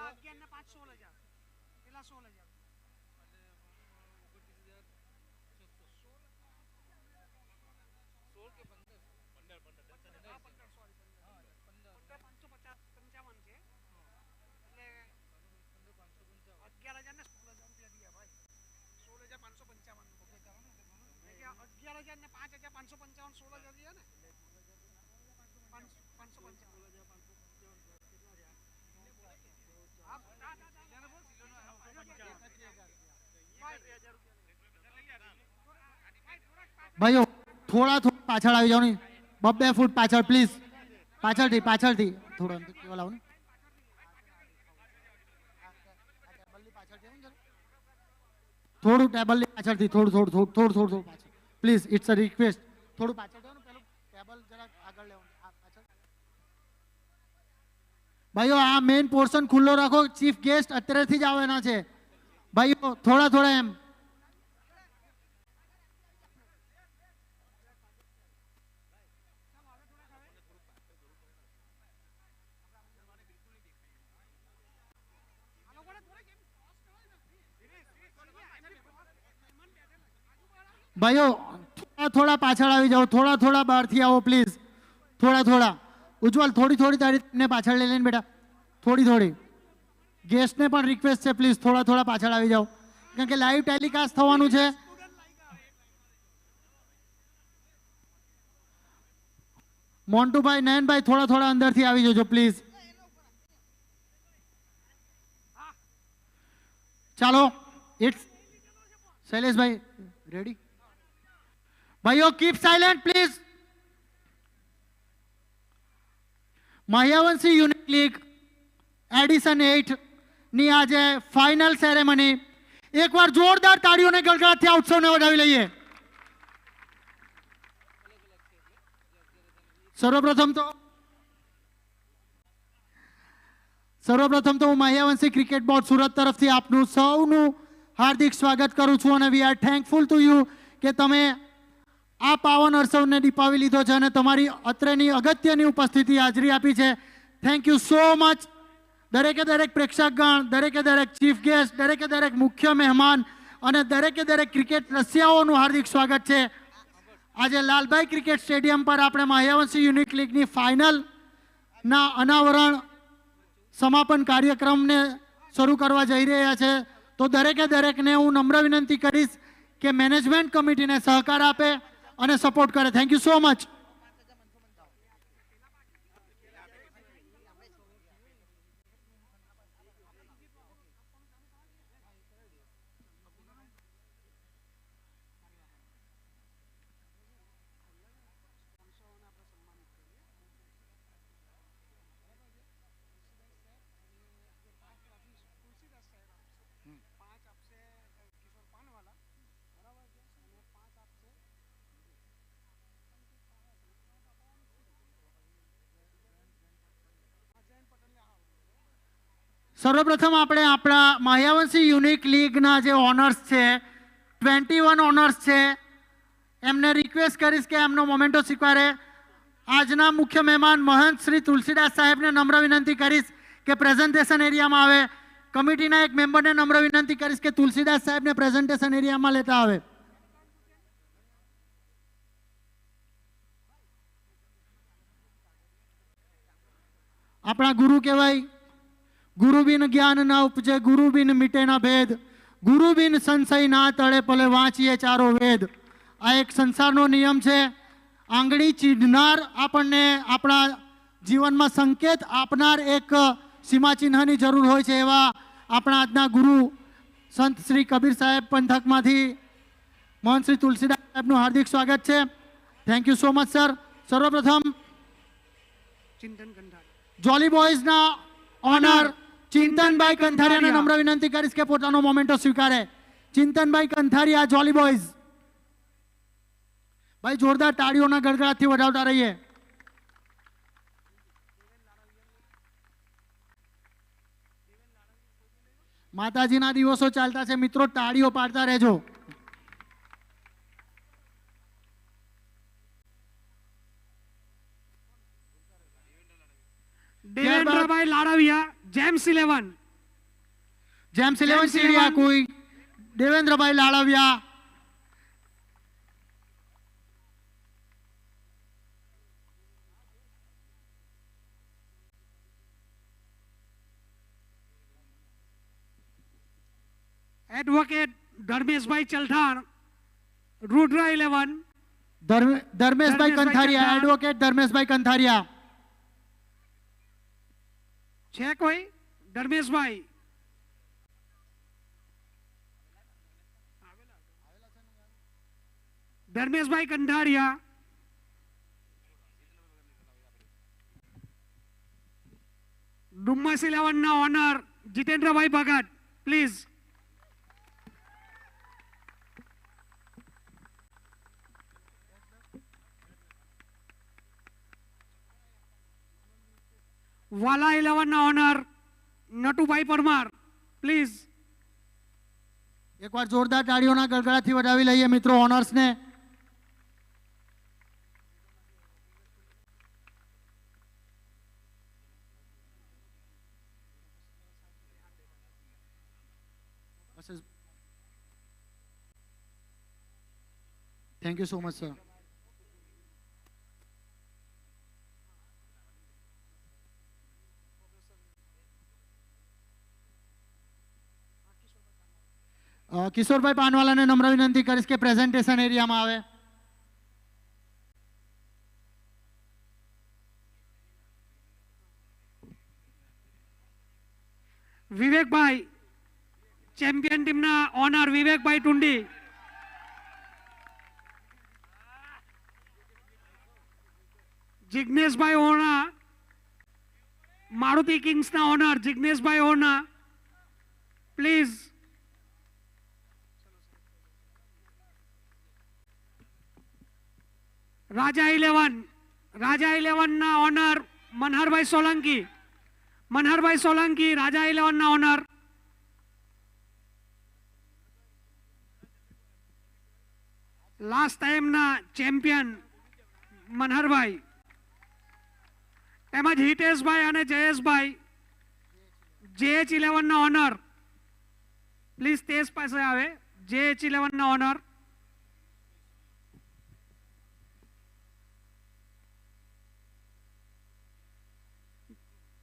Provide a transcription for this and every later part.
11 ને 5 16,000 પેલા 16,000 ભાઈઓ થોડા થોડા પાછળ આવી જાઓ ને, 2 ફૂટ પાછળ પ્લીઝ, પાછળથી થોડો અંતર કેવા લાવો ને, થોડું ટેબલની પાછળથી થોડું પાછળ પ્લીઝ, ઇટ્સ અ રિક્વેસ્ટ. થોડું પાછળ જાઓ ને, પેલું ટેબલ જરાક આગળ લેવાનું, પાછળ. ભાઈઓ આ મેઇન પોર્શન ખુલ્લો રાખો, ચીફ ગેસ્ટ અત્યારેથી જ આવવાના છે. ભાઈઓ થોડા એમ. ભાઈઓ થોડા પાછળ આવી જાઓ, થોડા બહારથી આવો પ્લીઝ, થોડા. ઉજ્જવલ થોડી તારીખને પાછળ લઈ લઈને બેટા, થોડી. ગેસ્ટને પણ રિક્વેસ્ટ છે પ્લીઝ થોડા પાછળ આવી જાઓ, કારણ કે લાઈવ ટેલિકાસ્ટ થવાનું છે. મોન્ટુભાઈ, નયનભાઈ થોડા અંદરથી આવી જજો પ્લીઝ. ચાલો, ઇટ્સ શૈલેષભાઈ રેડી. ભાઈઓ keep silent please. Mahyavanshi unique league addition 8 ની આજે ફાઇનલ સેરેમની, એકવાર જોરદાર તાળીઓને ગળગળાટથી આ ઉત્સવને વધાવી લઈએ. સર્વપ્રથમ તો હું મહ્યાવંશી ક્રિકેટ બોર્ડ સુરત તરફથી આપનું સૌનું હાર્દિક સ્વાગત કરું છું, અને we are thankful to you કે તમે આ પાવન ઉત્સવને દીપાવી લીધો છે અને તમારી અત્રેની અગત્યની ઉપસ્થિતિ હાજરી આપી છે. Thank you so much. દરેક પ્રેક્ષકગણ, દરેક ચીફ ગેસ્ટ, દરેક મુખ્ય મહેમાન અને દરેક ક્રિકેટ રસિયાઓનું હાર્દિક સ્વાગત છે. આજે લાલભાઈ ક્રિકેટ સ્ટેડિયમ પર આપણે મહ્યાવંશી યુનિક લીગની ફાઇનલના અનાવરણ સમાપન કાર્યક્રમને શરૂ કરવા જઈ રહ્યા છે. તો દરેકને હું નમ્ર વિનંતી કરીશ કે મેનેજમેન્ટ કમિટીને સહકાર આપે અને સપોર્ટ કરે. Thank you so much. સર્વપ્રથમ આપણે આપણા મહ્યાવંશી યુનિક લીગના જે ઓનર્સ છે, 21 ઓનર્સ છે, એમને રિક્વેસ્ટ કરીશ કે એમનો મોમેન્ટો સ્વીકારે. આજના મુખ્ય મહેમાન મહંત શ્રી તુલસીદાસ સાહેબને નમ્ર વિનંતી કરીશ કે પ્રેઝન્ટેશન એરિયામાં આવે. કમિટીના એક મેમ્બરને નમ્ર વિનંતી કરીશ કે તુલસીદાસ સાહેબને પ્રેઝન્ટેશન એરિયામાં લેતા આવે. આપણા ગુરુ કહેવાય, ગુરુ બિન જ્ઞાન ના ઉપજે, ગુરુ બિન મીટે ના ભેદ, ગુરુ બિન સંશય ના તળે ભલે વાંચીએ ચારો વેદ. આ એક સંસારનો નિયમ છે. આંગળી ચીંધનાર આપણને આપણા જીવનમાં સંકેત આપનાર એક સીમાચિહ્નની જરૂર હોય છે. એવા આપણા આજના ગુરુ સંત શ્રી કબીર સાહેબ પંથકમાંથી મહંત શ્રી તુલસીદાસ સાહેબનું હાર્દિક સ્વાગત છે. Thank you so much sir. સર્વપ્રથમ જોલી બોયઝના ઓનર ચિંતનભાઈ કંથારિયાને નમ્ર વિનંતી કરીશ કે પોતાનો મોમેન્ટો સ્વીકારે. ચિંતનભાઈ કંથારિયા, જોલી બોયઝ. ભાઈ જોરદાર તાળીઓના ગડગડાટથી વધાવતા રહીએ. માતાજીના દિવસો ચાલતા છે મિત્રો, તાળીઓ પાડતા રહેજો. Devendrabhai Ladviya, James 11. James 11 James ચીડિયા 11. કોઈ દેવેન્દ્રભાઈ લાળવિયા એડવોકેટ ધર્મેશભાઈ ચલથાણ, રુદ્ર 11. ધર્મેશભાઈ ધર્મેશભાઈ કંથારિયા કંથાર. એડવોકેટ ધર્મેશભાઈ કંથારિયા છે કોઈ? ધર્મેશભાઈ. ધર્મેશભાઈ કંઠારિયા. ડુમ્મસ 11 ના ઓનર જીતેન્દ્રભાઈ ભગત, પ્લીઝ. વાલા 11 ના ઓનર નટુભાઈ પરમાર, પ્લીઝ. એકવાર જોરદાર તાળીઓના ગળગળાથી વધાવી લઈએ મિત્રો ઓનર્સને. Thank you so much sir. Kishorbhai પાનવાલાને નમ્ર વિનંતી કરીશ કે પ્રેઝન્ટેશન એરિયામાં આવે. વિવેકભાઈ, ચેમ્પિયન ટીમના ઓનર વિવેકભાઈ ટુંડી. જિગ્નેશભાઈ ઓણા, મારુતિ કિંગ્સના ઓનર જિગ્નેશભાઈ ઓણા, પ્લીઝ. રાજા 11 ના ઓનર મનહરભાઈ સોલંકી. મનહરભાઈ સોલંકી, રાજા 11 ના ઓનર. લાસ્ટ ટાઈમ ના ચેમ્પિયન મનહરભાઈ, તેમજ હિતેશભાઈ અને જયેશભાઈ JH 11 ના ઓનર, પ્લીઝ તેજ પાસે આવે. JH 11 ના ઓનર.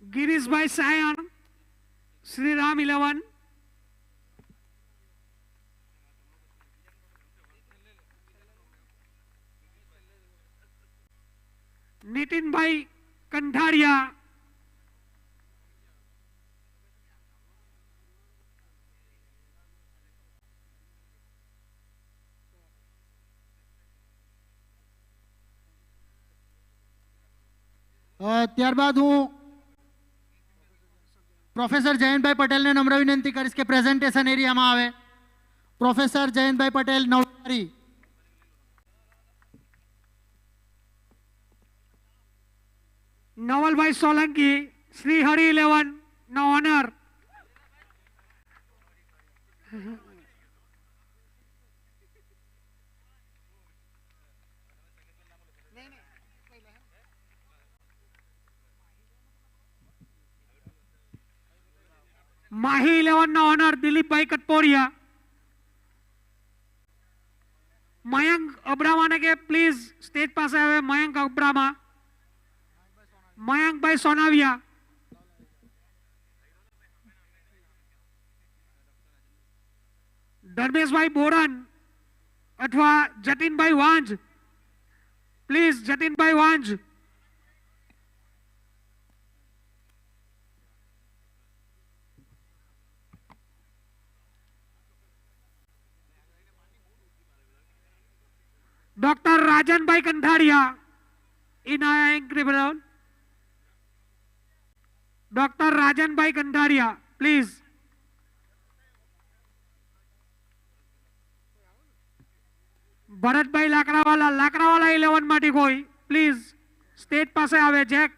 ગિરીશભાઈ સાયણ, શ્રીરામ 11. નીતિનભાઈ કંઠારિયા. ત્યારબાદ હું પ્રોફેસર જયંતભાઈ પટેલને નમ્ર વિનંતી કરીશ કે પ્રેઝન્ટેશન એરિયામાં આવે. પ્રોફેસર જયંતભાઈ પટેલ નવસારી. નવલભાઈ સોલંકી, શ્રી હરિ 11 નો ઓનર. માહી 11 નો ઓનર દિલીપભાઈ કટપોરિયા. મયંક અબ્રામાને કે પ્લીઝ સ્ટેજ પાસે આવે. મયંક અબ્રામા. મયંકભાઈ સોનાવિયા. ધર્મેશભાઈ બોરન અથવા Jatinbhai Vanj, please. Jatinbhai Vanj. Doctor Rajanbhai Kanthariya, Inaya incredible. Doctor Rajanbhai Kanthariya, please. Bharatbhai Lakdawala 11 માંથી કોઈ પ્લીઝ સ્ટેજ પાસે આવે. જેક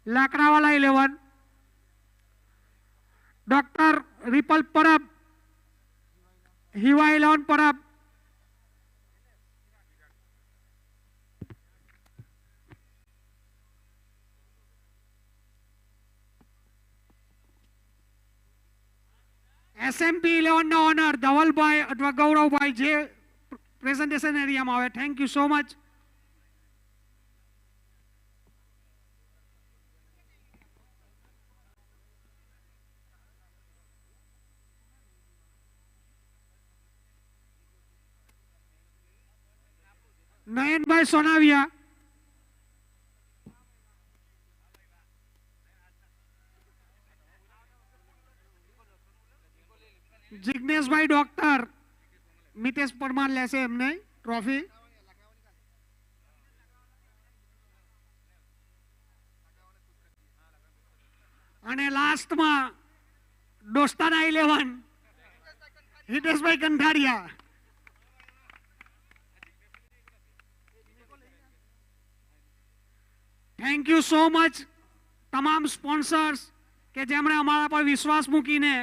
લાકડાવાલા 11. ડોક્ટર રિપલ પરબ, હિવા 11 પરબ. SMP 11 નો ઓનર ધવલભાઈ અથવા ગૌરવભાઈ જે પ્રેઝન્ટેશન એરિયામાં આવે. Thank you so much. Nayanbhai Sonaviya. Jigneshbhai doctor. Mitesh Parmar લેશે એમને ટ્રોફી. અને લાસ્ટમાં Dostana 11 Hiteshbhai Kanthariya. Thank you so much તમામ સ્પોન્સર્સ કે જેમણે અમારા પર વિશ્વાસ મૂકીને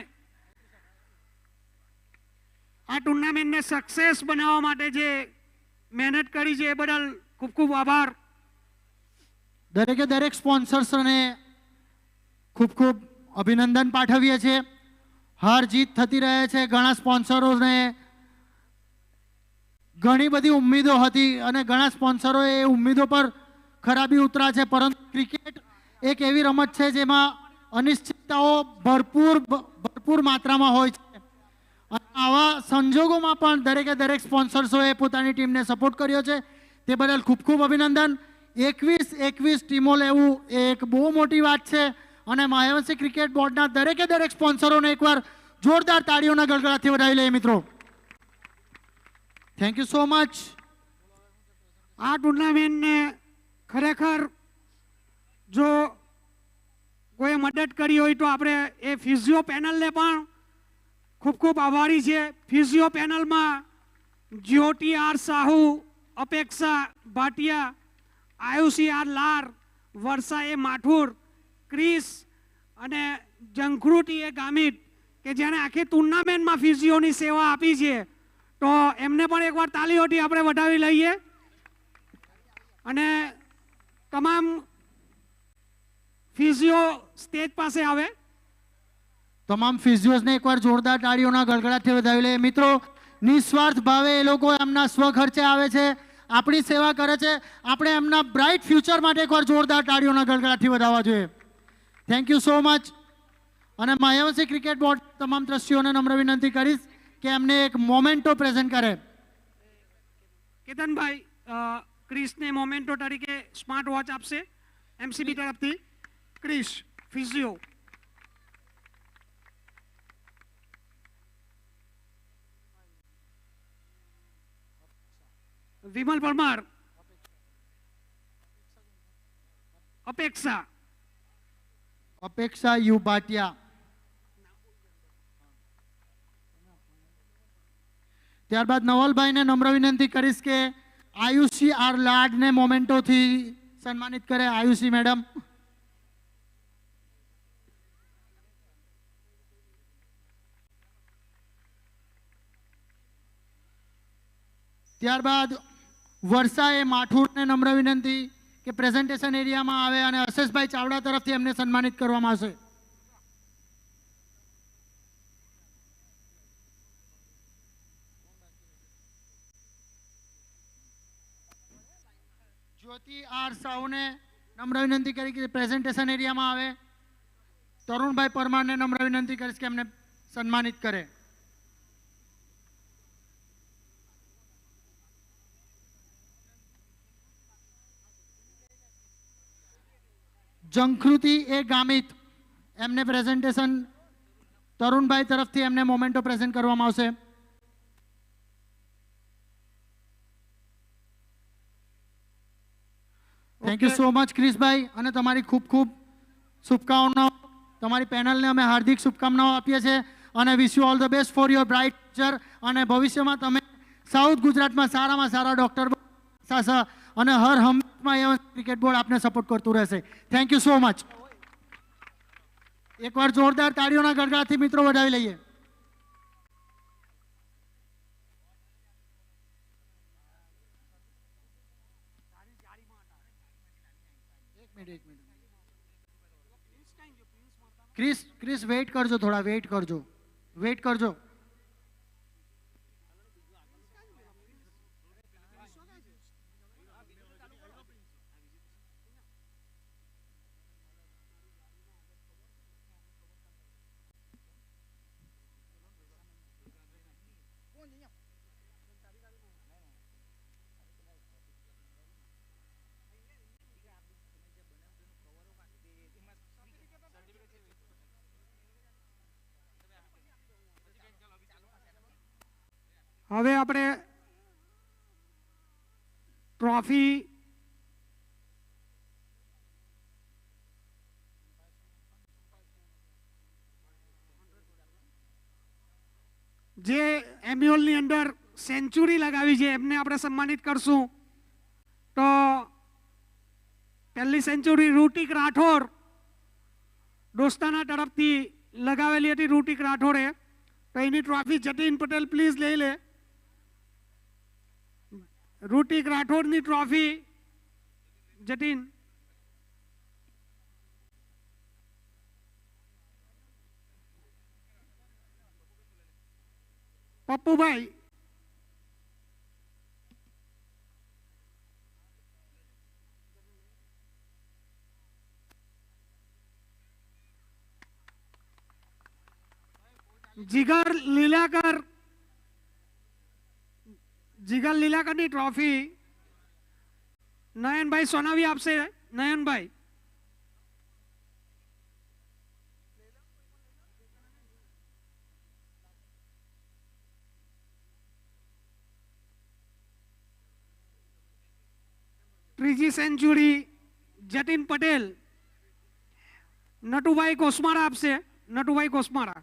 આ ટુર્નામેન્ટને સક્સેસ બનાવવા માટે જે મહેનત કરી છે એ બદલ ખૂબ ખૂબ આભાર. દરેકે દરેક સ્પોન્સર્સને ખૂબ ખૂબ અભિનંદન પાઠવીએ છીએ. હાર જીત થતી રહે છે. ઘણા સ્પોન્સરોને ઘણી બધી ઉમ્મીદો હતી અને ઘણા સ્પોન્સરોએ એ ઉમ્મીદો પર ખરાબી ઉતરા છે, પરંતુ ક્રિકેટ એક એવી રમત છે જેમાં અનિશ્ચિતતાઓ ભરપૂર માત્રામાં હોય છે. અને આવા સંજોગોમાં પણ દરેકે દરેક સ્પોન્સર્સોએ પોતાની ટીમને સપોર્ટ કર્યો છે, તે બદલ ખૂબ ખૂબ અભિનંદન. 21 ટીમો લેવું એ એક બહુ મોટી વાત છે અને મહાવંશી ક્રિકેટ બોર્ડના દરેકે દરેક સ્પોન્સરોને એકવાર જોરદાર તાળીઓના ગળગળાથી વધાવી લઈએ મિત્રો. Thank you so much. આ ટુર્નામેન્ટને ખરેખર જો કોઈ મદદ કરી હોય તો આપણે એ ફિઝિયો પેનલને પણ ખૂબ ખૂબ આભારી છે. ફિઝિયો પેનલમાં જ્યોતિ આર સાહુ, અપેક્ષા ભાટિયા, આયુષી આર લાર, વર્ષા એ માઠુર, ક્રિસ અને જંખૃતિ એ ગામિત કે જેણે આખી ટુર્નામેન્ટમાં ફિઝિયોની સેવા આપી છે, તો એમને પણ એકવાર તાળીઓથી આપણે વધાવી લઈએ. અને તમામ ફિઝિયો સ્ટેજ પાસે આવે. તમામ ફિઝિયોઝને એકવાર જોરદાર તાળીઓના ગળગળાથી વધાવી લઈએ મિત્રો. નિસ્વાર્થ ભાવે એ લોકો એમના સ્વખર્ચે આવે છે, આપણી સેવા કરે છે. આપણે એમના બ્રાઇટ ફ્યુચર માટે એકવાર જોરદાર તાળીઓના ગળગળાથી વધાવવા જોઈએ. Thank you so much. અને મહાવંશી ક્રિકેટ બોર્ડ તમામ ટ્રસ્ટીઓને નમ્ર વિનંતી કરીશ કે એમને એક મોમેન્ટો પ્રેઝન્ટ કરે. કેતનભાઈ ક્રિસને મોમેન્ટો તરીકે સ્માર્ટ વોચ આપશે એમસીબી તરફથી. Chris physio. Vimal Parmar. Apeksha. Apeksha U Bhatia. ત્યારબાદ નવલભાઈને નમ્ર વિનંતી કરીશ કે આયુષી આર લાડને મોમેન્ટોથી સન્માનિત કરે. આયુષી મેડમ. ત્યારબાદ વર્ષાએ માઠુરને નમ્ર વિનંતી કે પ્રેઝન્ટેશન એરિયામાં આવે અને હર્ષેશભાઈ ચાવડા તરફથી એમને સન્માનિત કરવામાં આવશે. જ્યોતિ આર સાહુને નમ્ર વિનંતી કરી કે પ્રેઝન્ટેશન એરિયામાં આવે. તરુણભાઈ પરમારને નમ્ર વિનંતી કરીશ કે એમને સન્માનિત કરે. જંખૃતિ એ ગામિત, એમને પ્રેઝન્ટેશન તરુણભાઈ તરફથી એમને મોમેન્ટો પ્રેઝન્ટ કરવામાં આવશે. થેન્ક યુ સો મચ ક્રિસભાઈ અને તમારી ખૂબ ખૂબ શુભકામનાઓ. તમારી પેનલને અમે હાર્દિક શુભકામનાઓ આપીએ છીએ અને wish you all the best for your bright future. અને ભવિષ્યમાં તમે સાઉથ ગુજરાતમાં સારામાં સારા ડૉક્ટર અને હર હંમેશમાં ક્રિકેટ બોર્ડ આપને સપોર્ટ કરતું રહેશે. Thank you so much. એકવાર જોરદાર તાળીઓના ગળગળાથી મિત્રો વધાવી લઈએ. ક્રિસ વેઇટ કરજો, થોડા વેઇટ કરજો. વેઇટ કરજો. હવે આપણે ટ્રોફી જે એમ્યુઅલની અંદર સેન્ચુરી લગાવી છે એમને આપણે સન્માનિત કરશું. તો પહેલી સેન્ચુરી ઋતિક રાઠોડ દોસ્તાના તરફથી લગાવેલી હતી ઋતિક રાઠોડે. તો એની ટ્રોફી જતીન પટેલ પ્લીઝ લઈ લે. ઋતિક રાઠોડની ટ્રોફી જતીન. પપ્પુભાઈ જીગર લીલાકરની ટ્રોફી નયનભાઈ સોનાવી આપશે. નયનભાઈ ત્રીજી સેન્ચુરી જતીન પટેલ નટુભાઈ કોસમારા આપશે. નટુભાઈ કોસમારા.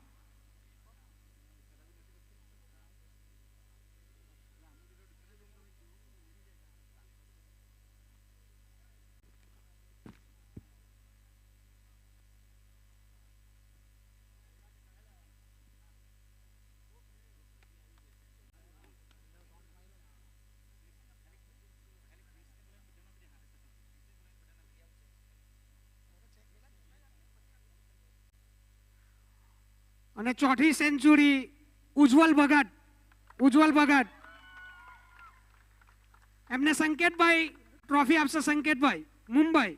અને ચોથી સેન્ચુરી ઉજ્જવલ ભગત એમને સંકેતભાઈ ટ્રોફી આપશે. સંકેતભાઈ મુંબઈ.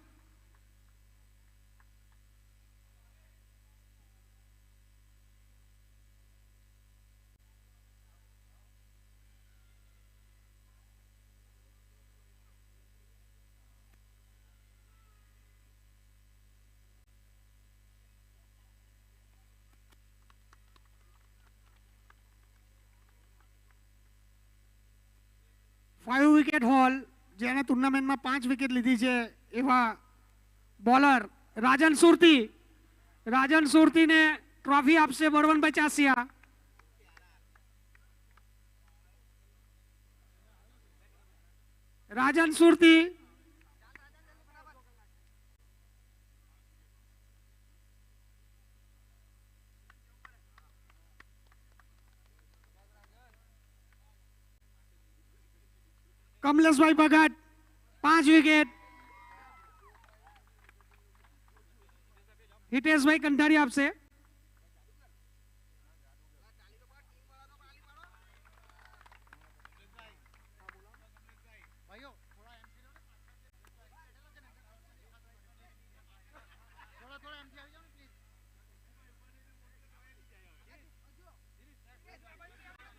ફાઇવ વિકેટ હોલ જેને ટુર્નામેન્ટમાં 5 વિકેટ લીધી છે એવા બોલર રાજન સુરતીને ટ્રોફી આપશે બળવંતભાઈ ચાસિયા. રાજન સુરતી કમલેશભાઈ ભગત 5 વિકેટ. હિતેશભાઈ કંઠારી આપશે.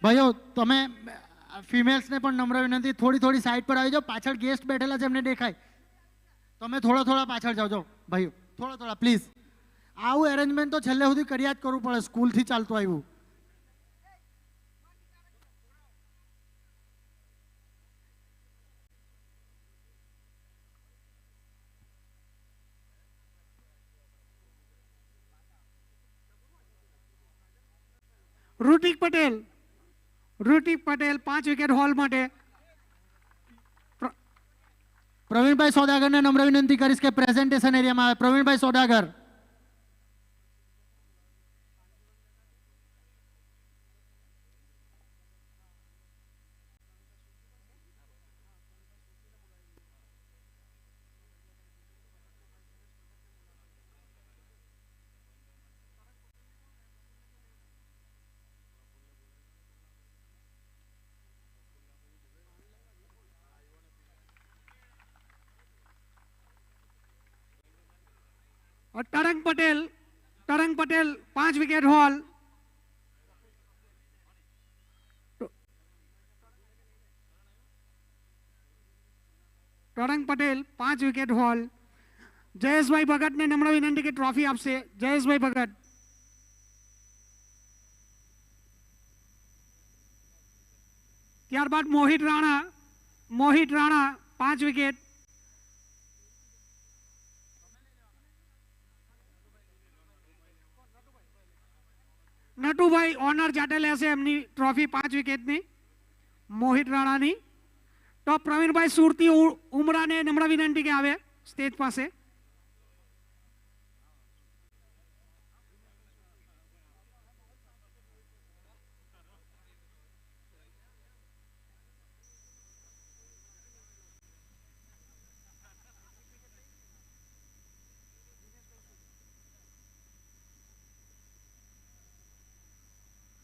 ભાઈઓ તમે ફિમેલ્સને પણ નમ્ર વિનંતી થોડી સાઈડ પર આવી જાઓ. પાછળ ગેસ્ટ બેઠેલા છે એમને દેખાય. તમે થોડા પાછળ જાઓ ભાઈઓ. થોડા પ્લીઝ. આવું એરેન્જમેન્ટ તો છેલ્લે સુધી કર્યા જ કરવું પડે. સ્કૂલથી ચાલતું આવ્યું. ઋતિક પટેલ 5 વિકેટ હોલ માટે. પ્રવીણભાઈ સોદાગરને નમ્ર વિનંતી કરીશ કે પ્રેઝન્ટેશન એરિયામાં આવે. પ્રવીણભાઈ સોદાગર. और तरंग पटेल 5 विकेट हॉल। तरंग पटेल 5 विकेट हॉल। जयेशभाई भगत ने नम्र विनंती की ट्रॉफी आपसे। जयेशभाई भगत। ત્યારબાદ મોહિત રાણા 5 વિકેટ। નટુભાઈ ઓનર જાતે લેશે એમની ટ્રોફી 5 વિકેટની મોહિત રાણાની। તો પ્રવીણભાઈ સુરતી ઉમરાને નમ્ર વિનંતી કે આવે સ્ટેજ પાસે।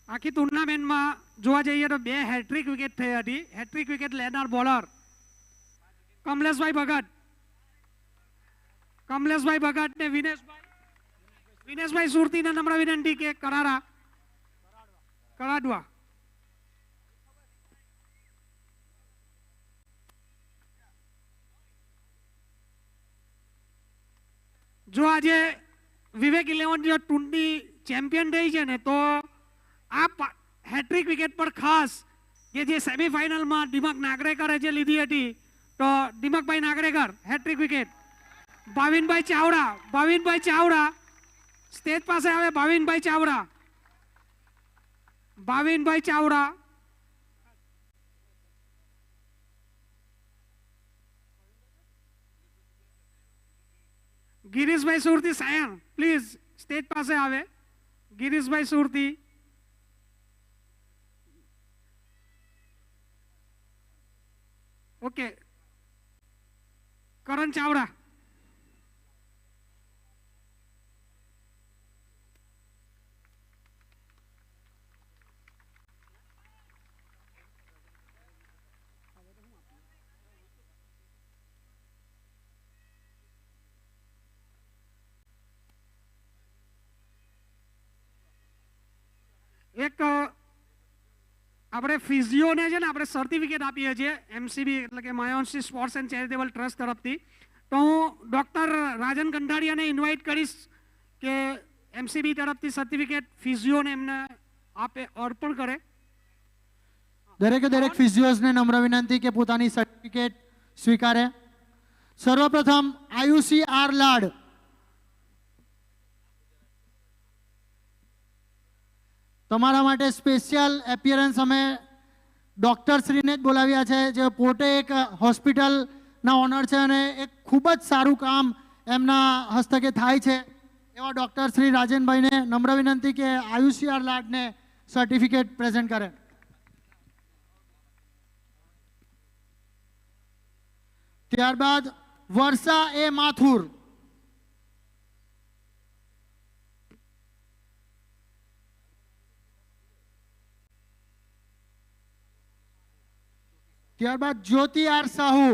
આખી ટુર્નામેન્ટમાં જોવા જઈએ તો 2 હેટ્રિક વિકેટ થઈ હતી। હેટ્રિક વિકેટ લેનાર બોલર કમલેશભાઈ ભગત ને વિનેશભાઈ સુરતીને નમ્ર વિનંતી કે કરાડવા। જો આજે વિવેક 11 જો ટૂરની ચેમ્પિયન થઈ છે ને તો આ હેટ્રિક વિકેટ પર ખાસ કે જે સેમીફાઇનલમાં દિમાગ નાગરેકરે જે લીધી હતી તો દિમાગભાઈ નાગરેકર હેટ્રિક વિકેટ। ભાવિનભાઈ ચાવડા સ્ટેજ પાસે આવે। ભાવિનભાઈ ચાવડા गिरीशभाई सुरती सायन प्लीज स्टेज पास आवे। गिरीशभाई सुरती ओके। करण चावड़ा एक આપણે ફિઝિયોને છે ને આપણે સર્ટિફિકેટ આપીએ છીએ એમસીબી એટલે કે માયોન્સી સ્પોર્ટ્સ એન્ડ ચેરિટેબલ ટ્રસ્ટ તરફથી। તો હું ડોક્ટર રાજન કંઠારિયાને ઇન્વાઇટ કરીશ કે એમસીબી તરફથી સર્ટિફિકેટ ફિઝિયોને એમને આપે અર્પણ કરે। દરેકે દરેક ફિઝિયોઝને નમ્ર વિનંતી કે પોતાની સર્ટિફિકેટ સ્વીકારે। સર્વપ્રથમ આયુષી આર લાડ તમારા માટે સ્પેશિયલ એપિયરન્સ અમે ડૉક્ટર શ્રીને જ બોલાવ્યા છે જે પોતે એક હોસ્પિટલના ઓનર છે અને એક ખૂબ જ સારું કામ એમના હસ્તકે થાય છે એવા ડૉક્ટર શ્રી રાજનભાઈને નમ્ર વિનંતી કે આયુષી આર લાડને સર્ટિફિકેટ પ્રેઝન્ટ કરે। ત્યારબાદ વર્ષા એ માથુર ત્યારબાદ જ્યોતિ આર સાહુ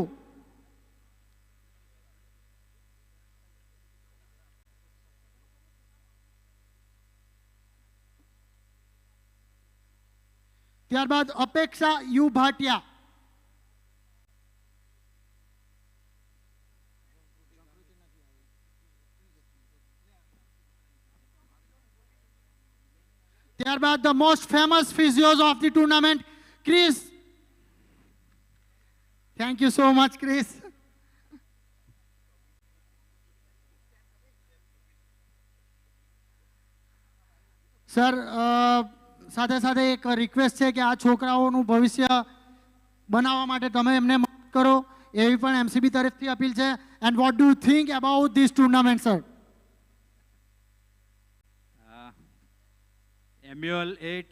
ત્યારબાદ અપેક્ષા યુ ભાટિયા ત્યારબાદ the most famous physios of the tournament Chris. Thank you so much, Chris. સર સાથે સાથે એક રિક્વેસ્ટ છે કે આ છોકરાઓનું ભવિષ્ય બનાવવા માટે તમે એમને મદદ કરો એવી પણ એમસીબી તરફથી અપીલ છે। And what do you think about this tournament sir? એમ્યુઅલ 8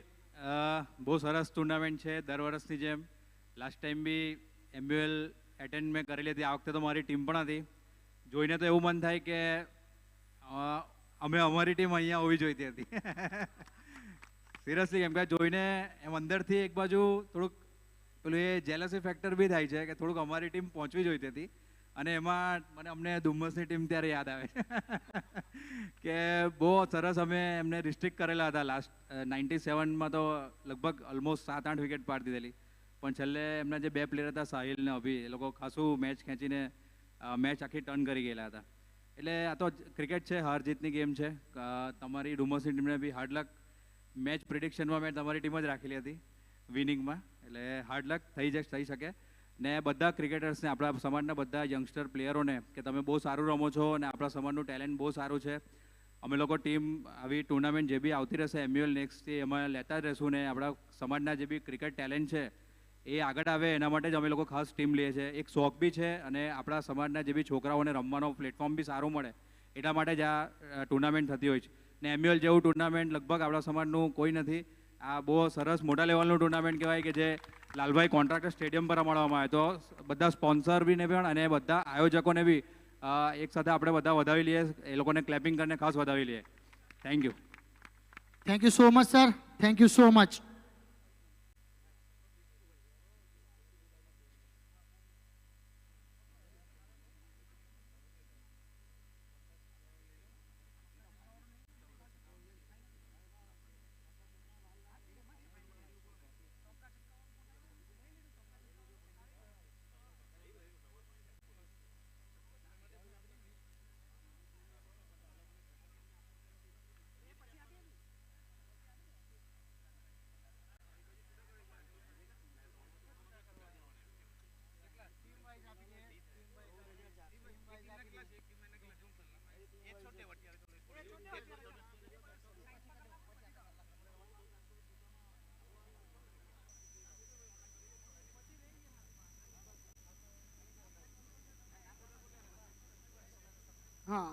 બહુ સરસ ટુર્નામેન્ટ છે। દર વર્ષની જેમ લાસ્ટ ટાઈમ બી એમ્યુઅલ એટેન્ડ મેં કરેલી હતી। આ વખતે તો મારી ટીમ પણ હતી। જોઈને તો એવું મન થાય કે અમે અમારી ટીમ અહીંયા હોવી જોઈતી હતી। સિરિયસલી કેમ કે જોઈને એમ અંદરથી એક બાજુ થોડુંક પેલું એ જેલસી ફેક્ટર બી થાય છે કે થોડુંક અમારી ટીમ પહોંચવી જોઈતી હતી અને એમાં અમને ધુમ્મસની ટીમ ત્યારે યાદ આવે કે બહુ સરસ અમે એમને રિસ્ટ્રિક્ટ કરેલા હતા લાસ્ટ 97માં તો લગભગ ઓલમોસ્ટ 7-8 વિકેટ પાડી દીધેલી, પણ છેલ્લે એમના જે બે પ્લેયર હતા સાહિલ ને અભી, એ લોકો ખાસું મેચ ખેંચીને મેચ આખી ટર્ન કરી ગયેલા હતા. એટલે આ તો ક્રિકેટ છે, હાર જીતની ગેમ છે. તમારી ડુમસની ટીમને બી હાર્ડ લક. મેચ પ્રિડિક્શનમાં મેં તમારી ટીમ જ રાખેલી હતી વિનિંગમાં, એટલે હાર્ડ લક થઈ શકે. ને બધા ક્રિકેટર્સને, આપણા સમાજના બધા યંગસ્ટર પ્લેયરોને કે તમે બહુ સારું રમો છો અને આપણા સમાજનું ટેલેન્ટ બહુ સારું છે. અમે લોકો ટીમ આવી ટુર્નામેન્ટ જે બી આવતી રહેશે એમ્યુઅલ નેક્સ્ટથી એમાં લેતા જ રહીશું ને આપણા સમાજના જે બી ક્રિકેટ ટેલેન્ટ છે એ આગળ આવે એના માટે જ અમે લોકો ખાસ ટીમ લઈએ છીએ. એક શોખ બી છે અને આપણા સમાજના જે બી છોકરાઓને રમવાનો પ્લેટફોર્મ બી સારું મળે એટલા માટે જ આ ટુર્નામેન્ટ થતી હોય છે. ને એમ્યુઅલ જેવું ટુર્નામેન્ટ લગભગ આપણા સમાજનું કોઈ નથી. આ બહુ સરસ મોટા લેવલનું ટુર્નામેન્ટ કહેવાય કે જે લાલભાઈ કોન્ટ્રાક્ટર સ્ટેડિયમ પર રમાડવામાં આવે. તો બધા સ્પોન્સર બીને પણ અને બધા આયોજકોને બી એક સાથે આપણે બધા વધાવી લઈએ, એ લોકોને ક્લેપિંગ કરીને ખાસ વધાવી લઈએ. Thank you. Thank you so much sir, thank you so much. હા,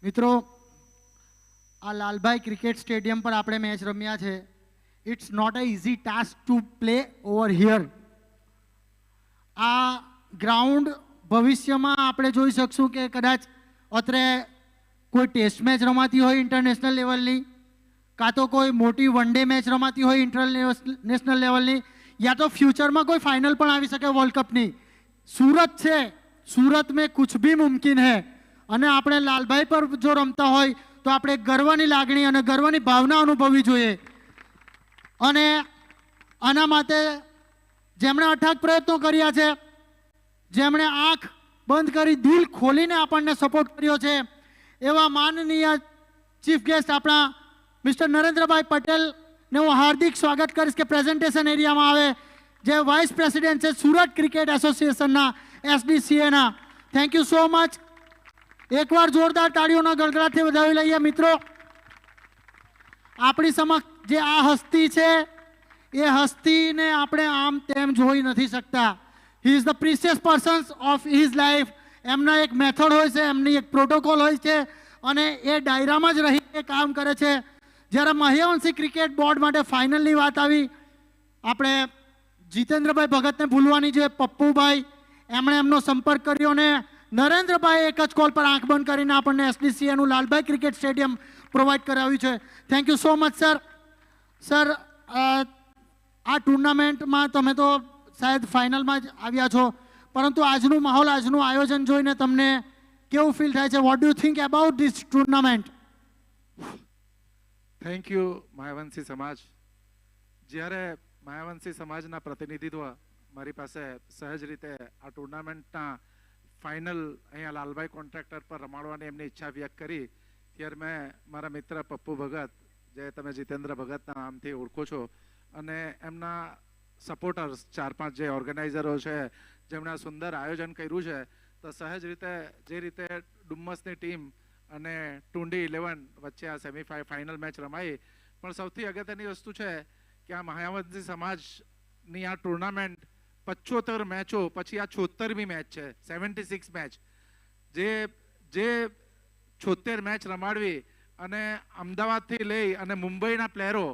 મિત્રો, આ લાલભાઈ ક્રિકેટ સ્ટેડિયમ પર આપણે મેચ રમ્યા છે. It's not a easy task to play over here. આ ગ્રાઉન્ડ ભવિષ્યમાં આપણે જોઈ શકશું કે કદાચ અત્રે કોઈ ટેસ્ટ મેચ રમાતી હોય ઇન્ટરનેશનલ લેવલની, કાં તો કોઈ મોટી વન ડે મેચ રમાતી હોય ઇન્ટરનેશનલ લેવલની, યા તો ફ્યુચરમાં કોઈ ફાઇનલ પણ આવી શકે વર્લ્ડ કપની. સુરત છે, સુરત મેં કુછ ભી મુમકિન હૈ. અને આપણે લાલભાઈ પર જો રમતા હોય તો આપણે ગર્વની લાગણી અને ગર્વની ભાવના અનુભવવી જોઈએ. અને આના માટે જેમણે અથાગ પ્રયત્નો કર્યા છે, જેમણે આંખ બંધ કરી દિલ ખોલીને આપણને સપોર્ટ કર્યો છે, એવા માનનીય ચીફ ગેસ્ટ આપણા મિસ્ટર નરેન્દ્રભાઈ પટેલને હું હાર્દિક સ્વાગત કરીશ કે પ્રેઝન્ટેશન એરિયામાં આવે, જે વાઇસ પ્રેસિડેન્ટ છે સુરત ક્રિકેટ એસોસિએશનના, SDCA ના. Thank you so much. એકવાર જોરદાર તાળીઓના ગળગળાટથી વધાવી લઈએ. મિત્રો, આપણી સમક્ષ જે આ હસ્તી છે એ હસ્તીને આપણે આમ તેમ જોઈ નથી શકતા. He is the precious persons of his life. એમના એક મેથડ હોય છે, એમની એક પ્રોટોકોલ હોય છે અને એ ડાયરામાં જ રહીને કામ કરે છે. જ્યારે મહ્યવંશી ક્રિકેટ બોર્ડ માટે ફાઇનલની વાત આવી, આપણે જીતેન્દ્રભાઈ ભગતને ભૂલવાની છે, પપ્પુભાઈ, એમણે એમનો સંપર્ક કર્યો અને નરેન્દ્રભાઈ એક જ કોલ પર આંખ બંધ કરીને આપણને SDCAનું લાલભાઈ ક્રિકેટ સ્ટેડિયમ પ્રોવાઈડ કરાવ્યું છે. Thank you so much sir. Sir, આ ટુર્નામેન્ટમાં તમે તો શાયદ ફાઇનલમાં જ આવ્યા છો, પરંતુ આજનું માહોલ, આજનું આયોજન જોઈને તમને કેવું ફીલ થાય છે? What do you think about this tournament? Thank you Mayavanshi સમાજ. જ્યારે માયાવંશી સમાજના પ્રતિનિધિત્વ મારી પાસે સહજ રીતે આ ટુર્નામેન્ટના ફાઇનલ અહીંયા લાલભાઈ કોન્ટ્રાક્ટર પર રમાડવાની એમની ઈચ્છા વ્યક્ત કરી, ત્યારે મેં મારા મિત્ર પપ્પુ ભગત, જે તમે જીતેન્દ્ર ભગતના નામથી ઓળખો છો, અને એમના સપોર્ટર્સ 4-5 જે ઓર્ગેનાઇઝરો છે જેમણે સુંદર આયોજન કર્યું છે, તો સહજ રીતે જે રીતે ડુમ્મસની ટીમ અને ટુંડી 11 વચ્ચે આ ફાઇનલ મેચ રમાઈ, પણ સૌથી અગત્યની વસ્તુ છે કે આ માયાવંશી સમાજની આ ટુર્નામેન્ટ 75 મેચો પછી આ 76મી મેચ છે, 76 મેચ, જે 76 મેચ રમાડવી અને અમદાવાદથી લઈ અને મુંબઈના પ્લેયરો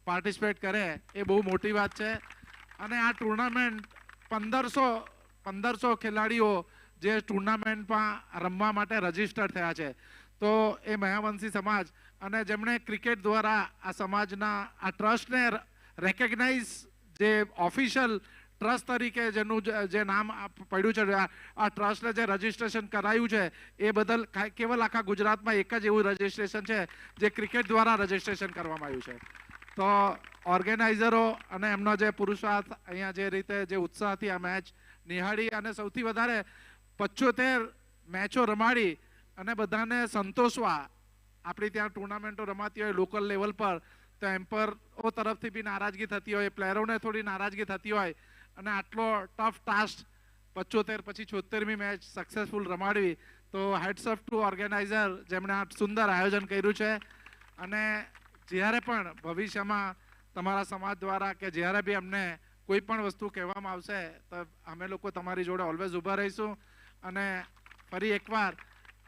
પાર્ટિસિપેટ કરે એ બહુ મોટી વાત છે. અને આ ટુર્નામેન્ટ 1500 ખેલાડીઓ જે ટુર્નામેન્ટમાં રમવા માટે રજીસ્ટર થયા છે. તો એ મહાવંશી સમાજ અને જેમણે ક્રિકેટ દ્વારા આ સમાજના આ ટ્રસ્ટને રેકગ્નાઇઝ, જે ઓફિશિયલ ટ્રસ્ટ તરીકે જેનું જે નામ પડ્યું છે, આ ટ્રસ્ટને જે રજીસ્ટ્રેશન કરાયું છે એ બદલ કેવલ આખા ગુજરાતમાં એક જ એવું રજીસ્ટ્રેશન છે જે ક્રિકેટ દ્વારા રજીસ્ટ્રેશન કરવામાં આવ્યું છે. તો ઓર્ગેનાઇઝરો અને એમનો જે પુરુષાર્થ, અહીંયા જે રીતે જે ઉત્સાહથી આ મેચ નિહાળી અને સૌથી વધારે 75 મેચો રમાડી અને બધાને સંતોષવા, આપણી ત્યાં ટુર્નામેન્ટો રમાતી હોય લોકલ લેવલ પર, તો એમ્પાયરો તરફથી બી નારાજગી થતી હોય, પ્લેયરોને થોડી નારાજગી થતી હોય, અને આટલો ટફ ટાસ્ક 75 પછી 76મી મેચ સક્સેસફુલ રમાડવી, તો હેડ્સ ઓફ ટુ ઓર્ગેનાઇઝર જેમણે આ સુંદર આયોજન કર્યું છે. અને જ્યારે પણ ભવિષ્યમાં તમારા સમાજ દ્વારા કે જ્યારે બી અમને કોઈ પણ વસ્તુ કહેવામાં આવશે તો અમે લોકો તમારી જોડે ઓલવેઝ ઊભા રહીશું. અને ફરી એકવાર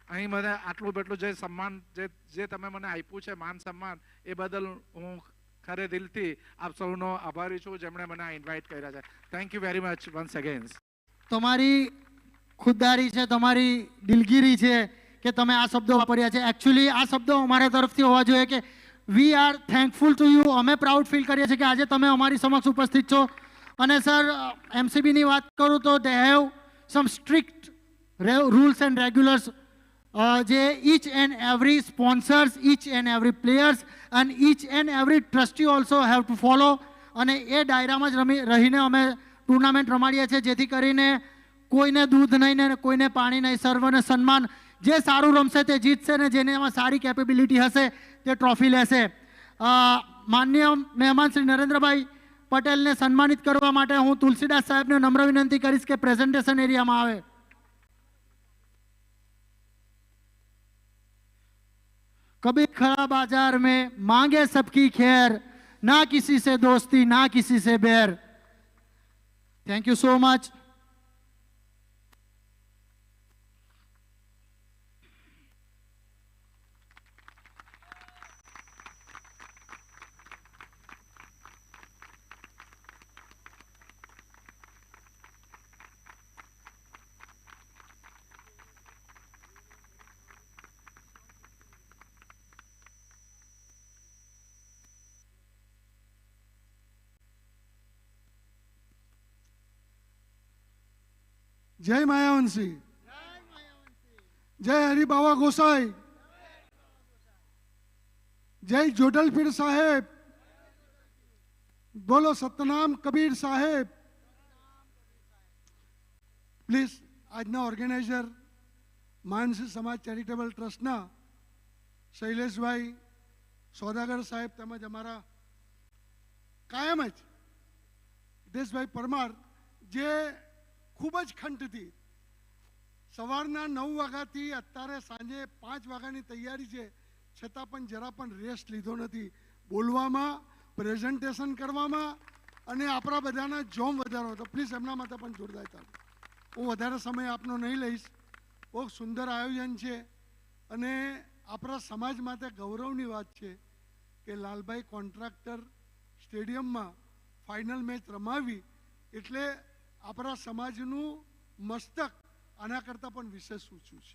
અહીં મને આટલું બેટલું જે સન્માન જે તમે મને આપ્યું છે, માન સન્માન, એ બદલ હું ખરે દિલથી આપ સૌનો આભારી છું જેમણે મને આ ઇન્વાઇટ કર્યા છે. Thank you very much once again. તમારી ખુદદારી છે, તમારી દિલગીરી છે કે તમે આ શબ્દો વાપર્યા છે. એકચ્યુઅલી આ શબ્દો અમારા તરફથી હોવા જોઈએ કે we are thankful to you. અમે પ્રાઉડ ફીલ કરીએ છીએ કે આજે તમે અમારી સમક્ષ ઉપસ્થિત છો. અને સર, એમસીબીની વાત કરું તો they have some strict rules and regulars, જે each and every sponsors, each and every players and each and every trustee also have to follow. અને એ દાયરામાં જ રહીને અમે ટુર્નામેન્ટ રમાડીએ છીએ, જેથી કરીને કોઈને દૂધ નહીં ને કોઈને પાણી નહીં, સર્વને સન્માન. જે સારું રમશે તે જીતશે ને જેનામાં સારી કેપેબિલિટી હશે તે ટ્રોફી લેશે. માનનીય મહેમાન શ્રી નરેન્દ્રભાઈ પટેલને સન્માનિત કરવા માટે હું તુલસીદાસ સાહેબને નમ્ર વિનંતી કરીશ કે પ્રેઝન્ટેશન એરિયામાં આવે. कभी खड़ा बाजार में मांगे सबकी खैर, ना किसी से दोस्ती ना किसी से बैर. Thank you so much. जय मायावंशी, जय हरिबाबा गोसाई, जय जोडलपीर साहेब, बोलो सतनाम कबीर साहेब. प्लीज આજના ઓર્ગેનાઇઝર માનસી સમાજ ચેરિટેબલ ટ્રસ્ટના શૈલેષભાઈ સોદાગર સાહેબ તેમજ અમારા કાયમ જ હિતેશભાઈ પરમાર, જે ખૂબ જ ખંતથી સવારના 9 વાગ્યાથી અત્યારે સાંજે 5 વાગ્યાની તૈયારી છે, છતાં પણ જરા પણ રેસ્ટ લીધો નથી બોલવામાં, પ્રેઝન્ટેશન કરવામાં અને આપણા બધાના જોમ વધારો. તો પ્લીઝ એમના માટે પણ જોરદાર તાળી. હું વધારે સમય આપનો નહીં લઈશ. બહુ સુંદર આયોજન છે અને આપણા સમાજ માટે ગૌરવની વાત છે કે લાલભાઈ કોન્ટ્રાક્ટર સ્ટેડિયમમાં ફાઇનલ મેચ રમાવી એટલે આપણા સમાજનું મસ્તક આના કરતાં પણ વિશેષ ઊંચું છે.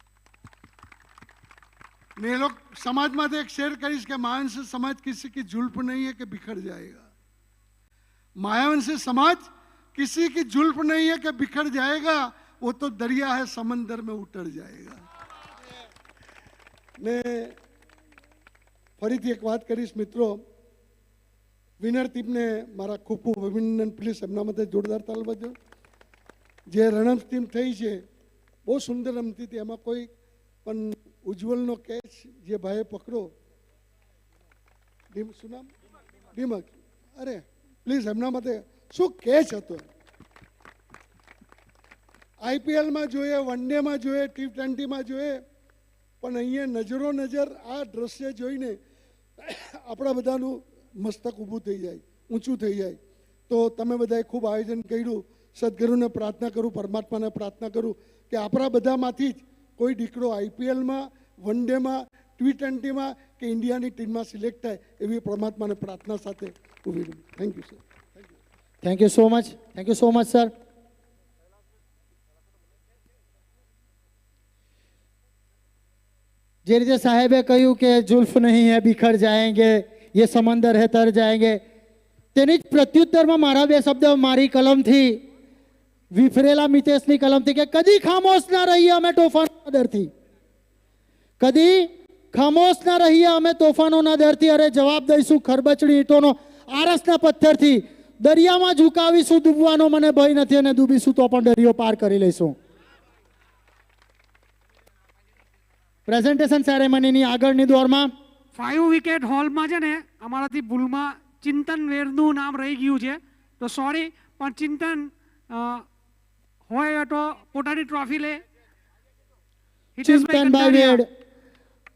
ને એ લોકો સમાજમાંથી એક શેર કરીશ કે मायावंशी समाज किसी की जुल्फ नहीं है कि बिखर जाएगा. मायावंशी समाज किसी की जुल्फ नहीं है कि बिखर जाएगा, वो तो दरिया है समंदर में उतर जाएगा. ને ફરીથી એક વાત કરીશ મિત્રો, વિનર ટીમને મારા ખૂબ ખૂબ અભિનંદન. પ્લીઝ એમના માટે જોરદાર તાલ બજો. જે રનઅપ ટીમ થઈ છે બહુ સુંદર રમતી હતી, એમાં કોઈ પણ ઉજ્જવલનો કેચ જે ભાઈએ પકડો, શું નામ, ડીમક, અરે પ્લીઝ એમના માટે શું કેચ હતો. આઈપીએલમાં જોઈએ, વન ડેમાં જોઈએ, T20માં જોઈએ, પણ અહીંયા નજરો નજર આ દ્રશ્ય જોઈને આપણા બધાનું મસ્તક ઊભું થઈ જાય, ઊંચું થઈ જાય. તો તમે બધાએ ખૂબ આયોજન કર્યું, સદગુરુને પ્રાર્થના કરું, પરમાત્માને પ્રાર્થના કરું કે આપણા બધામાંથી જ કોઈ દીકરો આઈપીએલમાં, વન ડેમાં, T20માં કે ઇન્ડિયાની ટીમમાં સિલેક્ટ થાય એવી પરમાત્માને પ્રાર્થના સાથે ઊભી રહું. Thank you sir. Thank you so much. Thank you so much sir. જે રીતે સાહેબે કહ્યું કે जुल्फ नहीं है बिखर जाएंगे, ये समंदर है तर जाएंगे, તેની જ પ્રત્યુત્તરમાં મારા બે શબ્દ મારી કલમથી, વિફરેલા મિતેશની કલમથી, કે કદી ખામોશ ના રહીએ અમે તોફાનોના ડરથી, કદી ખામોશ ના રહીએ અમે તોફાનોના ડરથી. અરે જવાબ દઈશું ખરબચડી ઈંટોનો, આરસના પથ્થરથી. દરિયામાં ઝુકાવીશું, ડૂબવાનો મને ભય નથી, અને ડૂબીશું તો પણ દરિયો પાર કરી લઈશું. પ્રેઝન્ટેશન સેરેમનીની આગળની દોરમાં 5 વિકેટ હોલમાં છે ને અમારાથી ભૂલમાં ચિંતન વેરનું નામ રહી ગયું છે, તો સોરી, પણ ચિંતન હોય તો પોતાની ટ્રોફી લે. ચિંતનભાઈ વેડ.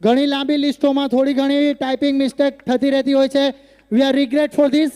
ઘણી લાંબી લિસ્ટોમાં થોડી ઘણી ટાઈપિંગ મિસ્ટેક થતી રહેતી હોય છે. We are regret for this.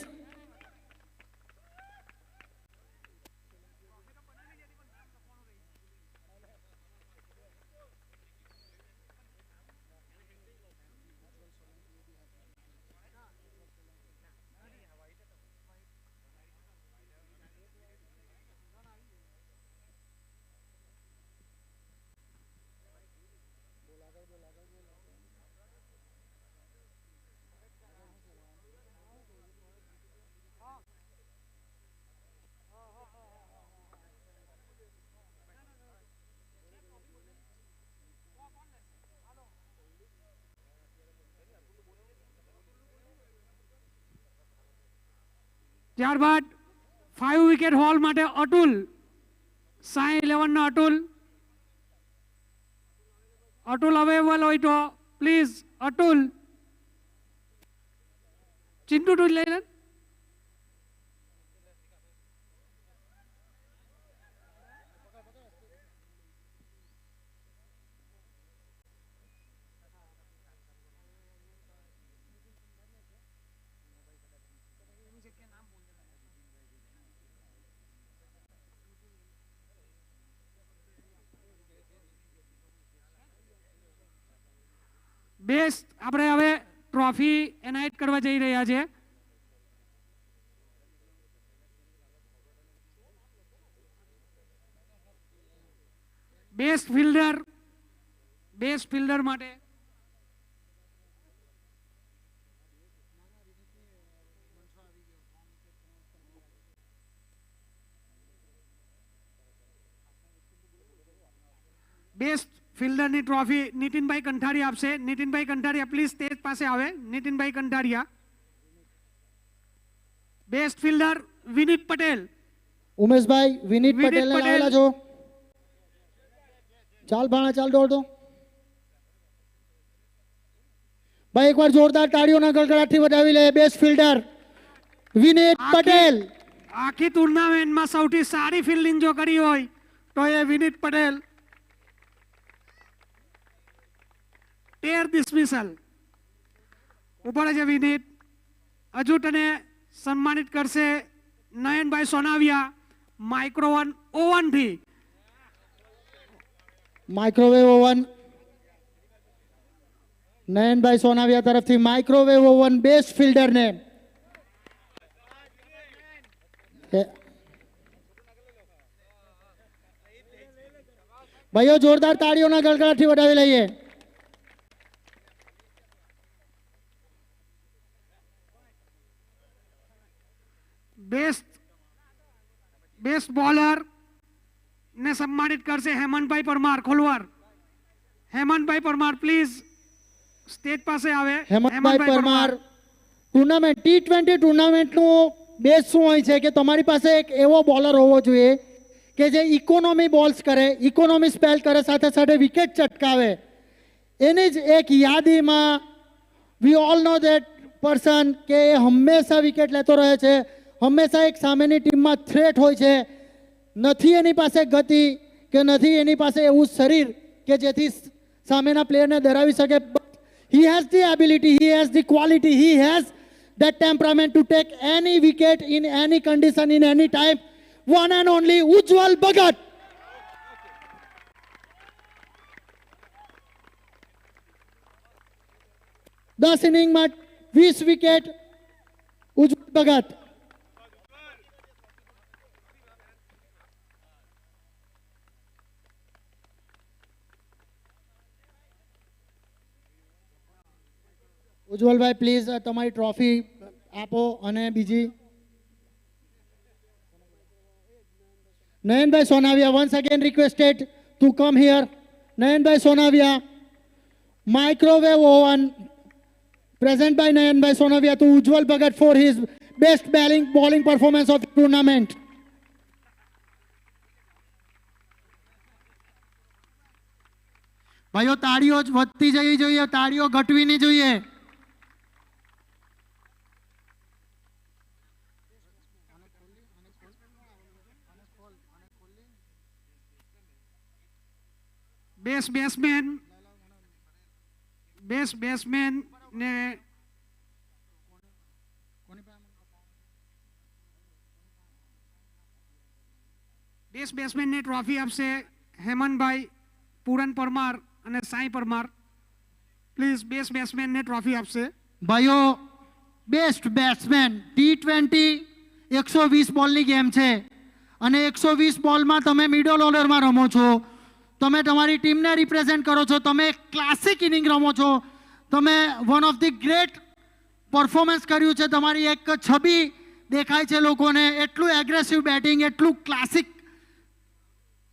ત્યારબાદ 5 વિકેટ હોલ માટે અતુલ, સાઈ 11ના અતુલ. અતુલ અવેલેબલ હોય તો પ્લીઝ અતુલ. ચિંટુ તું લઈ લે. બેસ્ટ આપણે હવે ટ્રોફી એનાયત કરવા જઈ રહ્યા છે. બેસ્ટ ફિલ્ડર માટે બેસ્ટ ફિલ્ડરની ટ્રોફી નીતિનભાઈ કંઠારિયા આપશે. નીતિનભાઈ કંઠારિયા પ્લીઝ સ્ટેજ પાસે આવે. નીતિનભાઈ કંઠારિયા. બેસ્ટ ફિલ્ડર વિનીત પટેલ. ઉમેશભાઈ વિનીત પટેલ લાવેલા છો. ચાલ ભાણા ચાલ, દોડ દો ભાઈ. એકવાર જોરદાર તાળીઓના ગડગડાટથી વધાવી લે. બેસ્ટ ફિલ્ડર વિનીત પટેલ. આખી ટુર્નામેન્ટમાં સૌથી સારી ફિલ્ડિંગ જો કરી હોય તો એ વિનીત પટેલ. ટેર ડિસમિસલ ઉપર છે વિનીત. હજુ તને સન્માનિત કરશે નયનભાઈ સોનાવિયા માઇક્રોવન ઓવનથી. માઇક્રોવેવ ઓવન નયનભાઈ સોનાવિયા તરફથી માઇક્રોવેવ ઓવન બેસ્ટ ફિલ્ડરને. ભાઈઓ જોરદાર તાળીઓના ગડગડાટથી વધાવી લઈએ. બેસ્ટ બોલર ને સન્માનિત કરશે હેમંતભાઈ પરમાર ખોલવર. હેમંતભાઈ પરમાર પ્લીઝ સ્ટેજ પાસે આવે. Hemantbhai Parmar. Tournament T20 ટુર્નામેન્ટનું base શું હોય છે કે તમારી પાસે એક એવો બોલર હોવો જોઈએ કે જે ઇકોનોમી બોલ્સ કરે, ઇકોનોમી સ્પેલ કરે, સાથે સાથે વિકેટ ચટકાવે. એની જ એક યાદીમાં we all know that person કે એ હંમેશા વિકેટ લેતો રહે છે, હંમેશા એક સામેની ટીમમાં થ્રેટ હોય છે. નથી એની પાસે ગતિ કે નથી એની પાસે એવું શરીર કે જેથી સામેના પ્લેયરને ડરાવી શકે. He has the ability, he has the quality, he has that temperament to take any wicket in any condition, in any time. One and only Ujjwal Bhagat. 10 ઇનિંગમાં 20 વિકેટ ઉજ્જવલ ભગત. ઉજ્જવલભાઈ પ્લીઝ તમારી ટ્રોફી આપો અને બીજી Nayanbhai સોનાવિયા once again requested to come here. Nayanbhai સોનાવિયા microwave oven present by Nayanbhai સોનાવિયા to Ujjwal Bhagat for his best bowling performance of the tournament. ભાઈઓ તાળીઓ જ વધતી જવી જોઈએ, તાળીઓ ઘટવી નહીં જોઈએ. બેસ્ટ બેટ્સમેન ને બેસ્ટ બેટ્સમેનને ટ્રોફી આપશે હેમંતભાઈ પૂરન પરમાર અને સાઈ પરમાર. પ્લીઝ બેસ્ટ બેટ્સમેનને ટ્રોફી આપશે. ભાઈઓ બેસ્ટ બેટ્સમેન T20 120 બોલની ગેમ છે અને 120 બોલમાં તમે મિડલ ઓર્ડરમાં રમો છો, તમે તમારી ટીમને રિપ્રેઝેન્ટ કરો છો, તમે ક્લાસિક ઇનિંગ રમો છો, તમે one of the great performance કર્યું છે, તમારી એક છબી દેખાય છે લોકોને, એટલું એગ્રેસિવ બેટિંગ, એટલું ક્લાસિક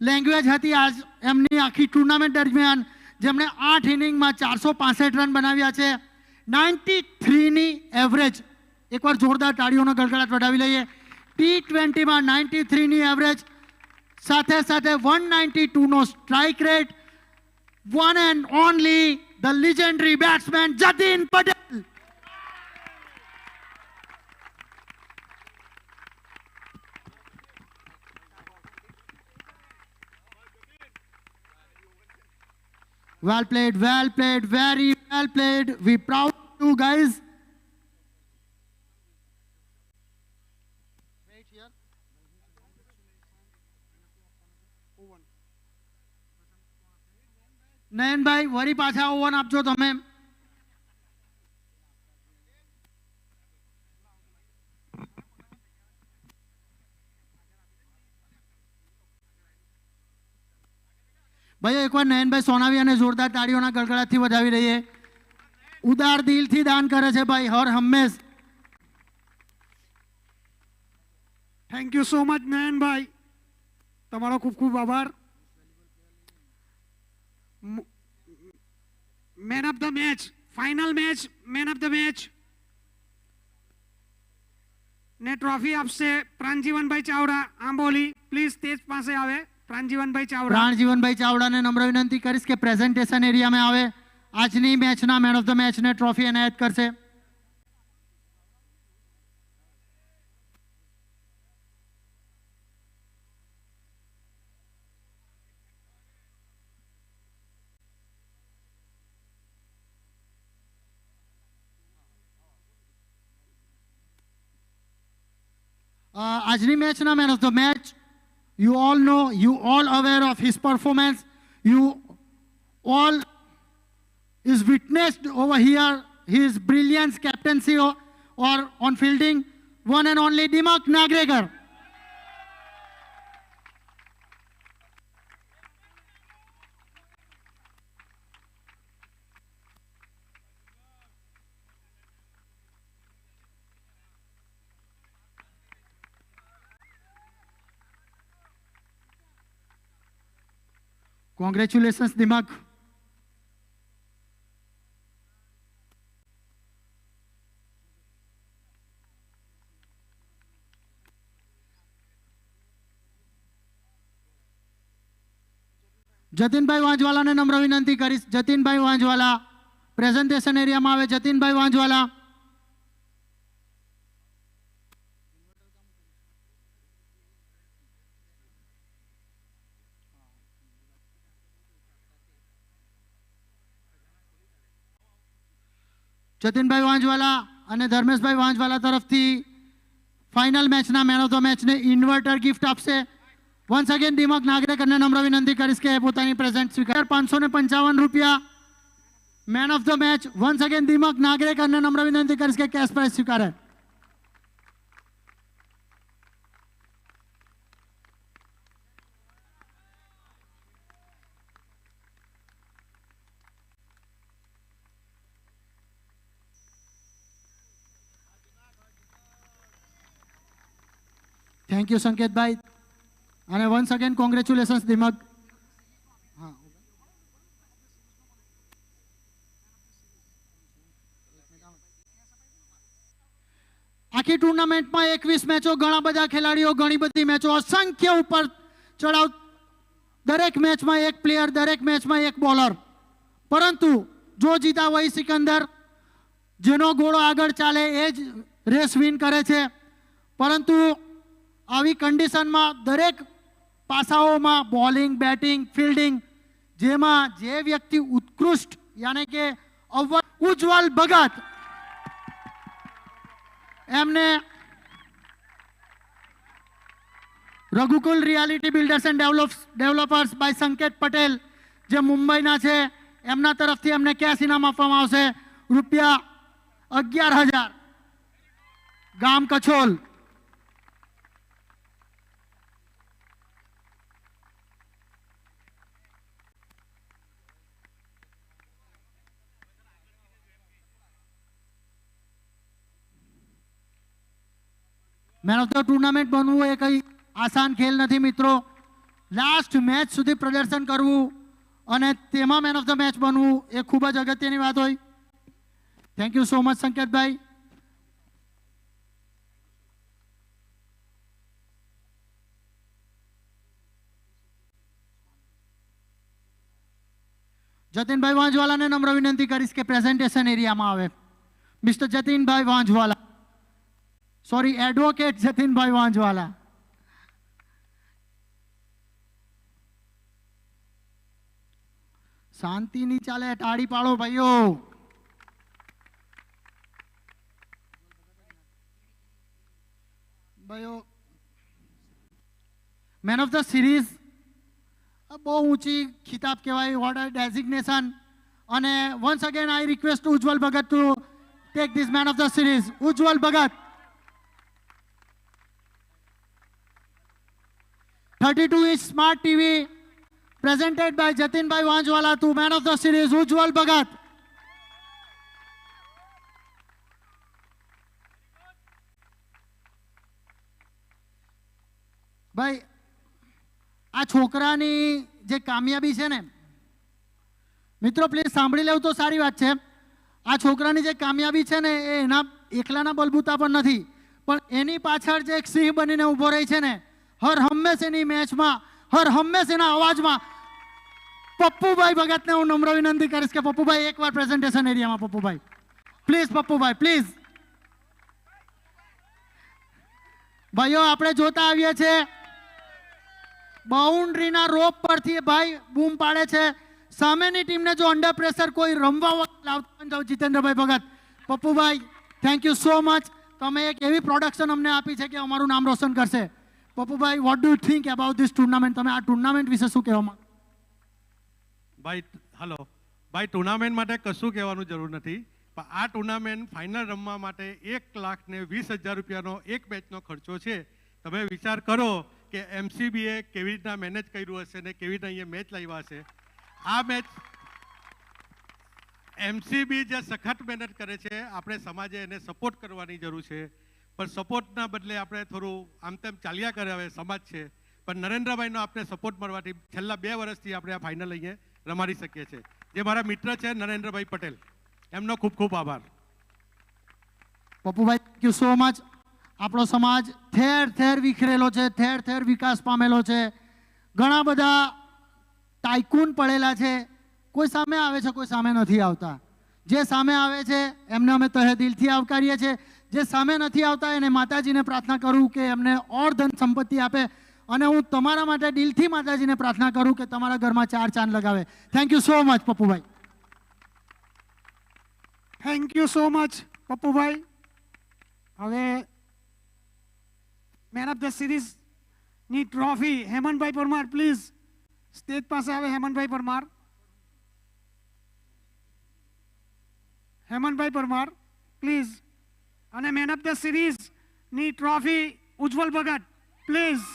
લેંગ્વેજ હતી આજ એમની આખી ટુર્નામેન્ટ દરમિયાન, જેમણે 8 ઇનિંગમાં 465 રન બનાવ્યા છે, 93ની એવરેજ. એકવાર જોરદાર તાળીઓનો ગડગડાટ વધાવી લઈએ. T20માં 93ની એવરેજ સાથે સાથે 192નો strike rate. One and only the legendary batsman Jatin Patel. Well played, very well played. We proud of you guys. Nayanbhai વળી પાછા ઓવન આપજો તમે. ભાઈઓ એકવાર નયનભાઈ સોનાવિયાને જોરદાર તાળીઓના ગડગડાટથી વધાવી રહીએ. ઉદાર દિલથી દાન કરે છે ભાઈ હર હંમેશ. Thank you so much Nayanbhai, તમારો ખૂબ ખૂબ આભાર. Main of the match, final match, main of the match ને ટ્રોફી આપશે પ્રાણજીવનભાઈ ચાવડા આંબોલી. પ્લીઝ સ્ટેજ પાસે આવે પ્રાણજીવનભાઈ ચાવડા. પ્રાણજીવનભાઈ ચાવડાને નમ્ર વિનંતી કરીશ કે પ્રેઝન્ટેશન એરિયામાં આવે. આજની મેચના મેન ઓફ ધ મેચને ટ્રોફી એનાયત કરશે. આજની મેચના man of the match, you all know, you all aware of his performance, you all is witnessed over here his brilliance captaincy or on fielding, one and only Dimak Nagregar. Congratulations, Dimak. જતીનભાઈ વાંજવાલાને નમ્ર વિનંતી કરીશ. જતીનભાઈ વાંજવાલા presentation એરિયામાં આવે. જતીનભાઈ વાંજવાલા. જતીનભાઈ વાંજવાલા અને ધર્મેશભાઈ વાંજવાલા તરફથી final મેચના man of the મેચને inverter gift આપશે. વન્સ અગેન દિમાગ નાગરેકરને નમ્ર વિનંતી કરીશ કે પોતાની પ્રેઝન્ટ સ્વીકાર. 555 રૂપિયા main of the match. Once again Dimag નાગરેકરને નમ્ર વિનંતી કરીશ કે કેશ પ્રાઇઝ સ્વીકારે. થેન્ક યુ સંકેતભાઈ અને વન્સ અગેન કોંગ્રેચ્યુલેશન્સ દિમાગ. આખી ટુર્નામેન્ટમાં 21 મેચો, ઘણા બધા ખેલાડીઓ, ઘણી બધી મેચો, અસંખ્ય ઉપર ચડાવ, દરેક મેચમાં એક પ્લેયર, દરેક મેચમાં એક બોલર. પરંતુ જો જીતા વહી સિકંદર, જેનો ગોળો આગળ ચાલે એ જ રેસ વિન કરે છે. પરંતુ આવી કન્ડિશનમાં દરેક પાસાઓમાં બોલિંગ, બેટિંગ, ફિલ્ડિંગ, જેમાં જે વ્યક્તિ ઉત્કૃષ્ટ યાને કે અવ્વલ ઉજ્જવલ ભગત, એમને Raghukul reality builders and developers by Sanket Patel, જે મુંબઈના છે, એમના તરફથી એમને કેશ ઇનામ આપવામાં આવશે રૂપિયા 11,000. ગામ કછોલ. મેન ઓફ ધ ટુર્નામેન્ટ બનવું એ કંઈ આસાન ખેલ નથી મિત્રો. લાસ્ટ મેચ સુધી પ્રદર્શન કરવું અને તેમાં મેન ઓફ ધ મેચ બનવું એ ખૂબ જ અગત્યની વાત હોય. Thank you so much Sanketbhai. Jatinbhai વાંઝવાલાને નમ્ર વિનંતી કરીશ કે પ્રેઝન્ટેશન એરિયામાં આવે. Mister Jatinbhai Vanjwala, sorry advocate Jatinbhai Vanjwala. શાંતિ ની ચાલે, તાળી પાડો ભાઈઓ. ભાઈઓ મેન ઓફ ધ સિરીઝ બહુ ઊંચી ખિતાબ કહેવાય, વોટ અ ડેઝિગ્નેશન. અને once again I request Ujjwal Bhagat to take this main of the series. Ujjwal Bhagat. 32-inch smart TV presented by Jatinbhai Vanjwala to man of the series Ujjwal Bhagat. ભાઈ આ છોકરાની જે કામયાબી છે ને મિત્રો, please સાંભળી લેવું તો સારી વાત છે. આ છોકરાની જે કામયાબી છે ને એ એના એકલાના બલબૂતા પણ નથી, પણ એની પાછળ જે એક સિંહ બનીને ઊભો રહી છે ને, હર હંમેશ એની મેચમાં, હર હંમેશ એના અવાજમાં, પપ્પુભાઈ ભગતને હું નમ્ર વિનંતી કરીશ કે પપ્પુભાઈ એકવાર પ્રેઝન્ટેશન એરિયામાં. પપ્પુભાઈ પ્લીઝ, પપ્પુભાઈ પ્લીઝ. ભાઈઓ આપણે જોતા આવીએ છીએ બાઉન્ડ્રીના રોપ પરથી ભાઈ બૂમ પાડે છે. સામેની ટીમને જો અંડર પ્રેશર કોઈ રમવા લાવતા જીતેન્દ્રભાઈ ભગત. પપ્પુભાઈ થેન્ક યુ સો મચ. તમે એક એવી પ્રોડક્શન અમને આપી છે કે અમારું નામ રોશન કરશે. Pappubhai, what do you think about this tournament? તમે આ ટુર્નામેન્ટ વિશે શું કહેવા માંગો? ભાઈ હલો ભાઈ, ટુર્નામેન્ટ માટે કશું કહેવાનું જરૂર નથી, પણ આ ટુર્નામેન્ટ ફાઇનલ રમવા માટે 1,20,000 રૂપિયાનો એક મેચનો ખર્ચો છે. તમે વિચાર કરો કે એમસીબીએ કેવી રીતના મેનેજ કર્યું હશે ને કેવી રીતના અહીંયા મેચ લાવ્યા હશે. આ મેચ એમસીબી જે સખત મહેનત કરે છે, આપણે સમાજે એને સપોર્ટ કરવાની જરૂર છે. પણ સપોર્ટના બદલે આપણે થોડું આમ તેમ ચાલ્યા કરે, હવે સમાજ છે. પણ નરેન્દ્રભાઈનો આપણે સપોર્ટ મળવાથી છેલ્લા 2 વર્ષથી આપણે આ ફાઇનલ અહીંયા રમાડી શકીએ છીએ. જે મારા મિત્ર છે નરેન્દ્રભાઈ પટેલ, એમનો ખૂબ ખૂબ આભાર. પપ્પુભાઈ થેન્ક યુ સો મચ. આપણો સમાજ ઠેર ઠેર વિખરેલો છે, ઠેર ઠેર વિકાસ પામેલો છે. ઘણા બધા ટાઇકૂન પડેલા છે. કોઈ સામે આવે છે, કોઈ સામે નથી આવતા. જે સામે આવે છે એમને અમે તહે દિલથી આવકારીએ છીએ. જે સામે નથી આવતા એને માતાજીને પ્રાર્થના કરું કે એમને ઓર ધન સંપત્તિ આપે. અને હું તમારા માટે દિલથી માતાજીને પ્રાર્થના કરું કે તમારા ઘરમાં 4 ચાંદ લગાવે. Thank you so much Pappubhai. Thank you so much Pappubhai. હવે મેન ઓફ ધ સિરીઝ ની trophy Hemantbhai Parmar please stage પાસે આવે. હેમંતભાઈ પરમાર, હેમંતભાઈ પરમાર પ્લીઝ. અને મેન ઓફ ધ સિરીઝ ની trophy Ujjwal Bhagat please.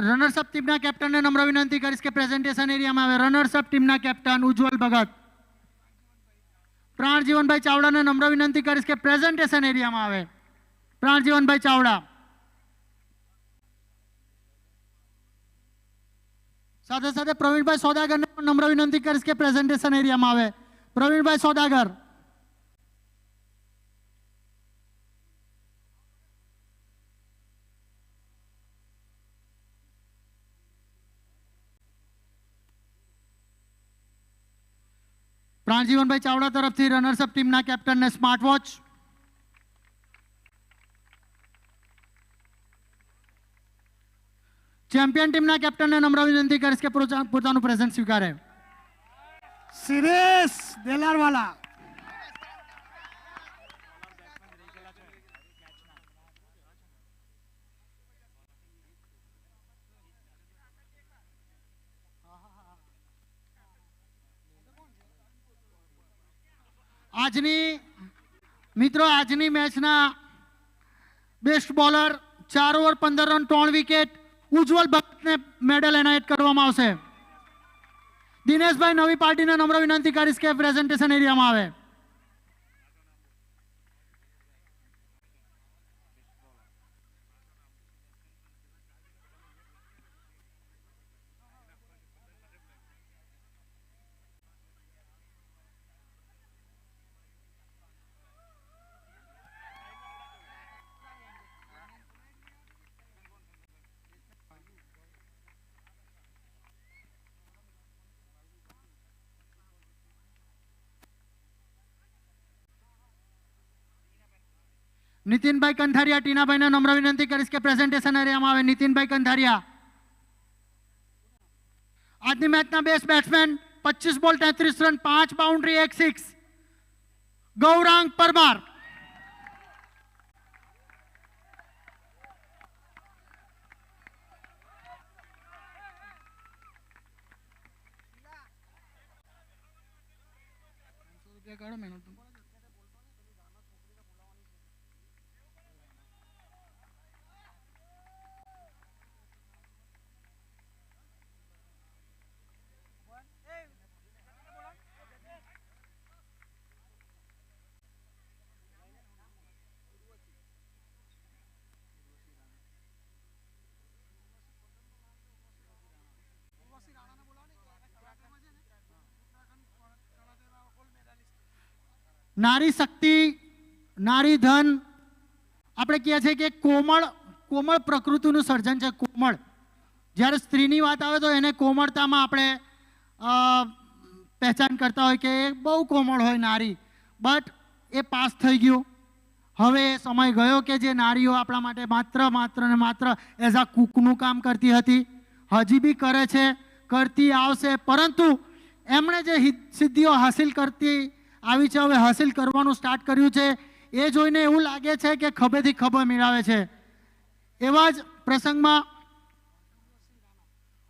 Runners up ટીમના કેપ્ટનને નમ્ર વિનંતી કરીશ કે પ્રેઝન્ટેશન એરિયામાં આવે. રનર્સઅપ ટીમના કેપ્ટન ઉજ્જવલ ભગત. પ્રાણજીવનભાઈ ચાવડાને નમ્ર વિનંતી કરીશ કે પ્રેઝન્ટેશન એરિયામાં આવે. પ્રાણજીવનભાઈ ચાવડા. સાથે સાથે પ્રવીણભાઈ સોદાગરને પણ નમ્ર વિનંતી કરીશ કે પ્રેઝન્ટેશન એરિયામાં આવે. પ્રવીણભાઈ સોદાગર. પ્રાણજીવનભાઈ ચાવડા તરફથી રનર્સઅપ ટીમના કેપ્ટનને સ્માર્ટ વોચ. ચેમ્પિયન ટીમના કેપ્ટનને નમ્ર વિનંતી કરીશ કે પોતાનું પ્રેઝન્ટ સ્વીકારે. સિરેશ દેલારવાલા. આજની મેચના best bowler 4 over 15 run 3 wicket Ujjwal ભગતને મેડલ એનાયત કરવામાં આવશે. દિનેશભાઈ નવી પાર્ટીને નમ્ર વિનંતી કરીશ કે પ્રેઝન્ટેશન એરિયામાં આવે. નીતિનભાઈ કંથારિયા ટીનાભાઈને નમ્ર વિનંતી કરીશ કે પ્રેઝન્ટેશન એરિયામાં આવે. નીતિનભાઈ કંથારિયા. આજની મેચના બેસ્ટ બેટ્સમેન 25 બોલ 33 run 5 boundary 1 six Gaurang Parmar. નારી શક્તિ, નારી ધન, આપણે કહીએ છીએ કે કોમળ પ્રકૃતિનું સર્જન છે. કોમળ, જ્યારે સ્ત્રીની વાત આવે તો એને કોમળતામાં આપણે પહેચાન કરતા હોય કે એ બહુ કોમળ હોય નારી. બટ એ પાસ થઈ ગયું. હવે એ સમય ગયો કે જે નારીઓ આપણા માટે માત્ર એઝ અ કુકનું કામ કરતી હતી, હજી બી કરે છે, કરતી આવશે. પરંતુ એમણે જે સિદ્ધિઓ હાસિલ કરતી આવી છે, હવે હાસિલ કરવાનું સ્ટાર્ટ કર્યું છે, એ જોઈને એવું લાગે છે કે ખભેથી ખભે મિલાવે છે. એવા જ પ્રસંગમાં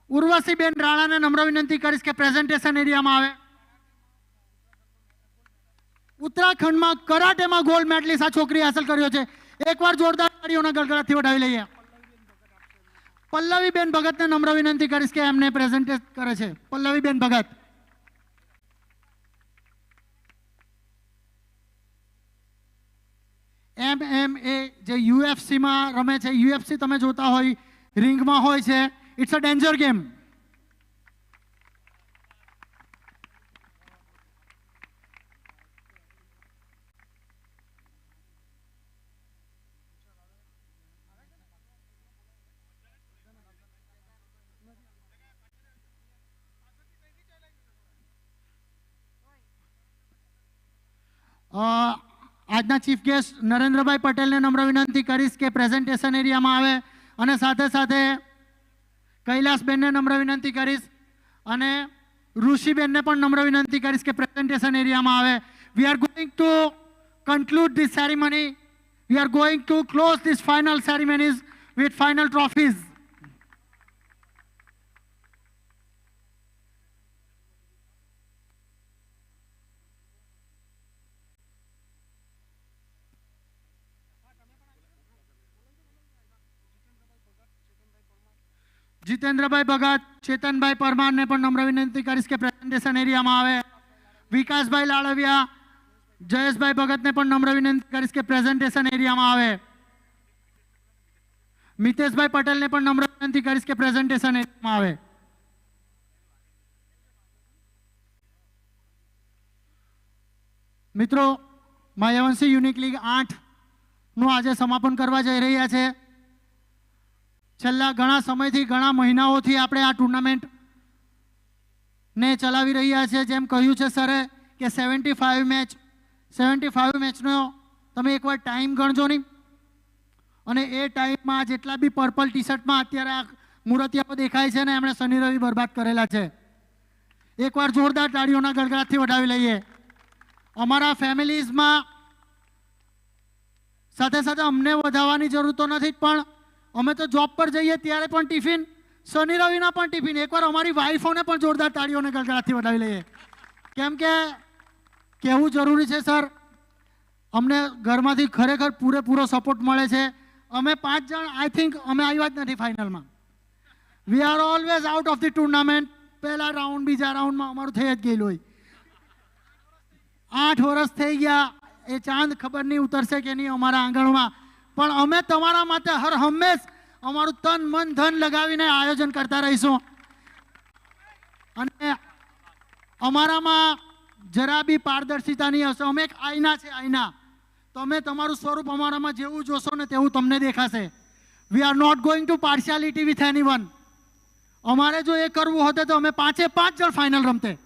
ઉર્વશીબેન રાણાને નમ્ર વિનંતી કરીશ કે પ્રેઝન્ટેશન એરિયામાં આવે. ઉત્તરાખંડમાં કરાટેમાં ગોલ્ડ મેડલિસ્ટ આ છોકરી હાંસલ કર્યો છે. એકવાર જોરદાર તાળીઓના ગડગડાટથી વધાવી લઈએ. પલ્લવીબેન ભગતને નમ્ર વિનંતી કરીશ કે એમને પ્રેઝન્ટેટ કરે છે. પલ્લવીબેન ભગત. MMA જે યુએફસીમાં રમે છે. યુએફસી તમે જોતા હોય રિંગમાં હોય છે. It's a danger game. આજના ચીફ ગેસ્ટ નરેન્દ્રભાઈ પટેલને નમ્ર વિનંતી કરીશ કે પ્રેઝન્ટેશન એરિયામાં આવે અને સાથે સાથે કૈલાસબેનને નમ્ર વિનંતી કરીશ અને ઋષિબેનને પણ નમ્ર વિનંતી કરીશ કે પ્રેઝન્ટેશન એરિયામાં આવે. We are going to conclude this ceremony. We are going to close these final ceremonies with final trophies. જીતેન્દ્રભાઈ ભગત, ચેતનભાઈ પરમારને પણ નમ્ર વિનંતી કરીશ કે પ્રેઝન્ટેશન એરિયામાં આવે. વિકાસભાઈ લાડવિયા, જયેશભાઈ ભગતને પણ નમ્ર વિનંતી કરીશ કે પ્રેઝન્ટેશન એરિયામાં આવે. મિતેશભાઈ પટેલને પણ નમ્ર વિનંતી કરીશ કે પ્રેઝન્ટેશન એરિયામાં આવે. મિત્રો, માયાવંશી યુનિક લીગ 8 નું આજે સમાપન કરવા જઈ રહ્યા છે. છેલ્લા ઘણા સમયથી, ઘણા મહિનાઓથી આપણે આ ટુર્નામેન્ટ ને ચલાવી રહ્યા છે. જેમ કહ્યું છે સરે કે 75 મેચનો તમે એકવાર ટાઈમ ગણજો નહીં, અને એ ટાઈમમાં જેટલા બી પર્પલ ટી શર્ટમાં અત્યારે આ મૂર્તિયાઓ દેખાય છે ને, એમણે શનિ રવિ બરબાદ કરેલા છે. એકવાર જોરદાર તાળીઓના ગડગડાટથી વધાવી લઈએ. અમારા ફેમિલીઝમાં સાથે સાથે અમને વધાવવાની જરૂર તો નથી, પણ અમે તો જોબ પર જઈએ ત્યારે પણ ટિફિન, શનિ રવિના પણ ટિફિન. એકવાર અમારી વાઈફોને પણ જોરદાર તાળીઓને ગડગડાટથી વધાવી લઈએ. કેમ કે કહેવું જરૂરી છે સર, અમને ઘરમાંથી ખરેખર પૂરેપૂરો સપોર્ટ મળે છે. અમે 5 જણ આઈ થિંક અમે આવ્યા જ નથી ફાઇનલમાં. We are always out of the tournament. પહેલા રાઉન્ડ, બીજા રાઉન્ડમાં અમારું થઈ જ ગયેલું હોય. 8 વર્ષ થઈ ગયા, એ ચાંદ ખબર નહીં ઉતરશે કે નહીં અમારા આંગણમાં, પણ અમે તમારા માટે હર હંમેશ અમારું તન મન ધન લગાવીને આયોજન કરતા રહીશું. અને અમારામાં જરા બી પારદર્શિતા નહીં હશે. અમે એક આઈના છે, આઈના. તમે તમારું સ્વરૂપ અમારામાં જેવું જોશો ને તેવું તમને દેખાશે. We are not going to partiality with anyone. અમારે જો એ કરવું હોતે તો અમે 5 જણ ફાઇનલ રમતે,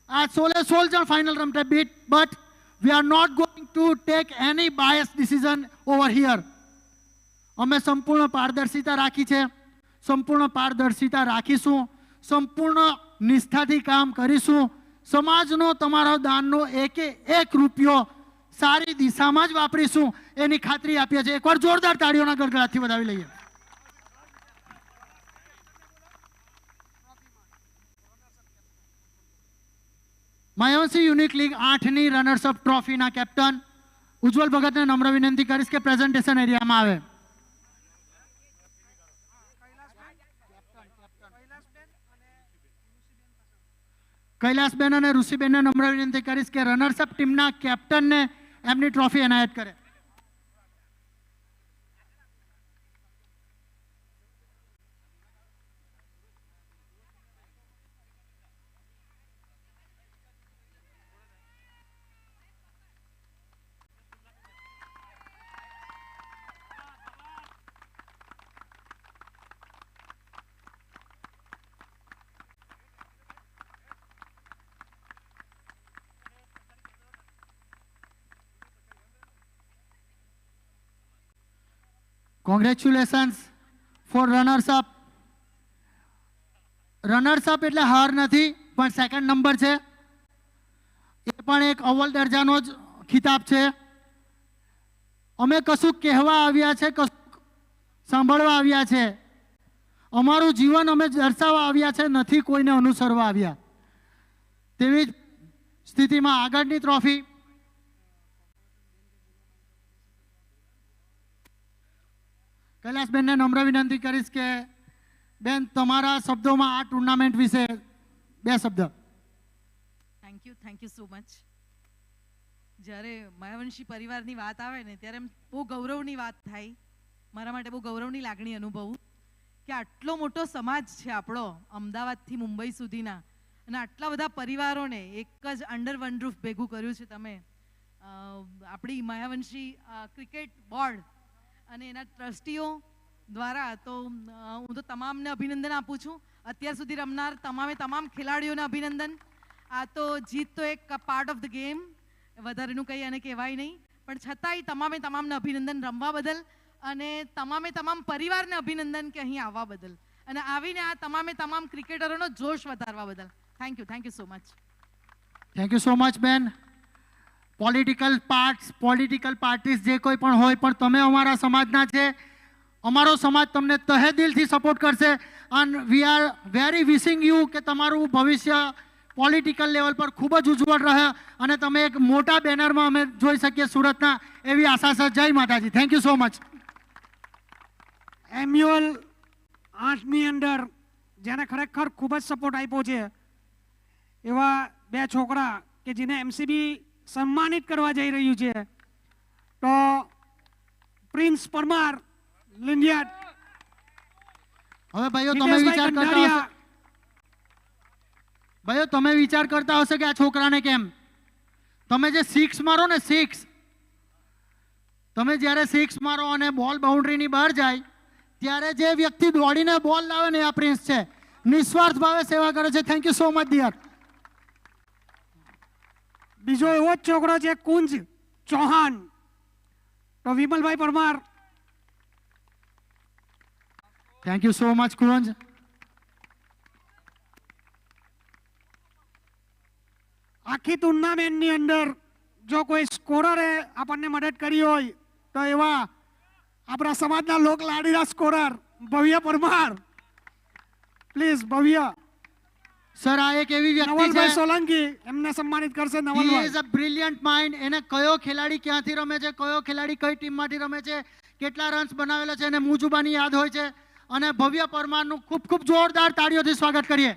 આ 16 જણ ફાઇનલ રમતે. But we are not going to take any bias decision over here. અમે સંપૂર્ણ પારદર્શિતા રાખી છે, સંપૂર્ણ પારદર્શિતા રાખીશું, સંપૂર્ણ નિષ્ઠાથી કામ કરીશું. સમાજનો, તમારો દાનનો એક રૂપિયો સારી દિશામાં જ વાપરીશું એની ખાતરી આપીએ છીએ. એકવાર જોરદાર તાળીઓના ગડગડાટથી વધાવી લઈએ. માયાવંશી યુનિક લીગ 8ની રનર્સઅપ ટ્રોફીના કેપ્ટન ઉજ્જવલ ભગતને નમ્ર વિનંતી કરીશ કે પ્રેઝન્ટેશન એરિયામાં આવે. કૈલાસબેન અને ઋષિબેનને નમ્ર વિનંતી કરીશ કે રનર્સઅપ ટીમના કેપ્ટનને એમની ટ્રોફી એનાયત કરે. Congratulations for runners up. Runners up એટલે હાર નથી, પણ સેકન્ડ નંબર છે. એ પણ એક અવ્વલ દરજાનો જ ખિતાબ છે. અમે કશું કહેવા આવ્યા છે, કશું સાંભળવા આવ્યા છે. અમારું જીવન અમે દર્શાવવા આવ્યા છે, નથી કોઈને અનુસરવા આવ્યા. તેવી જ સ્થિતિમાં આગળની ટ્રોફી કૈલાસબેનને નમ્ર વિનંતી કરીશ કે બેન તમારા શબ્દોમાં આ ટુર્નામેન્ટ વિશે 2 શબ્દ. Thank you so much. જ્યારે માયાવંશી પરિવારની વાત આવે ને ત્યારે બહુ ગૌરવની વાત થાય. મારા માટે બહુ ગૌરવની લાગણી અનુભવું કે આટલો મોટો સમાજ છે આપણો, અમદાવાદથી મુંબઈ સુધીના, અને આટલા બધા પરિવારોને એક જ અંડર વન રૂફ ભેગું કર્યું છે તમે. આપણી માયાવંશી ક્રિકેટ બોર્ડ અને એના ટ્રસ્ટીઓ દ્વારા તો હું તો તમામને અભિનંદન આપું છું. અત્યાર સુધી રમનાર તમામ ખેલાડીઓને અભિનંદન. આ તો જીત તો એક પાર્ટ ઓફ ધ ગેમ, વધારેનું કંઈ અને કહેવાય નહીં, પણ છતાંય તમામે તમામને અભિનંદન રમવા બદલ અને તમામે તમામ પરિવારને અભિનંદન કે અહીં આવવા બદલ અને આવીને આ તમામે તમામ ક્રિકેટરોનો જોશ વધારવા બદલ. Thank you so much. Thank you so much બેન. પોલિટિકલ પાર્ટીઝ જે કોઈ પણ હોય, પણ તમે અમારા સમાજના છે, અમારો સમાજ તમને તહે દિલથી સપોર્ટ કરશે અને we are very wishing you કે તમારું ભવિષ્ય પોલિટિકલ લેવલ પર ખૂબ જ ઉજ્જવળ રહે અને તમે એક મોટા બેનરમાં અમે જોઈ શકીએ સુરતના, એવી આશા છે. જય માતાજી. Thank you so much. એમ્યુઅલ 8ની અંદર જેને ખરેખર ખૂબ જ સપોર્ટ આપ્યો છે એવા બે છોકરા કે જેને એમસીબી સન્માનિત કરવા જઈ રહ્યું છે, તો પ્રિન્સ પરમાર લીંડિયાટ. હવે ભાઈઓ તમે વિચાર કરતા હશો કે આ છોકરાને કેમ, તમે જે સિક્સ મારો ને સિક્સ, તમે જ્યારે સિક્સ મારો અને બોલ બાઉન્ડ્રીની બહાર જાય ત્યારે જે વ્યક્તિ દોડીને બોલ લાવે ને આ પ્રિન્સ છે, નિસ્વાર્થ ભાવે સેવા કરે છે. Thank you so much dear. બીજો એવો જ છોકરો છે કુંજ ચૌહાણ, તો Vimalbhai Parmar. Thank you so much Kunj. આખી ટુર્નામેન્ટની અંદર જો કોઈ સ્કોરરે આપણને મદદ કરી હોય તો એવા આપણા સમાજના લોક લાડીના સ્કોરર ભવ્ય પરમાર. પ્લીઝ ભવ્ય. સર આ એક એવી વ્યક્તિ નવલભાઈ છે, સોલંકી એમને સન્માનિત કરશે. he Navalbhai is a brilliant mind. એને કયો ખેલાડી ક્યાંથી રમે છે, કયો ખેલાડી કઈ ટીમમાંથી રમે છે, કેટલા રન્સ બનાવેલા છે એને મુજુબાની યાદ હોય છે. અને ભવ્ય પરમારનું ખૂબ ખૂબ જોરદાર તાળીઓથી સ્વાગત કરીએ.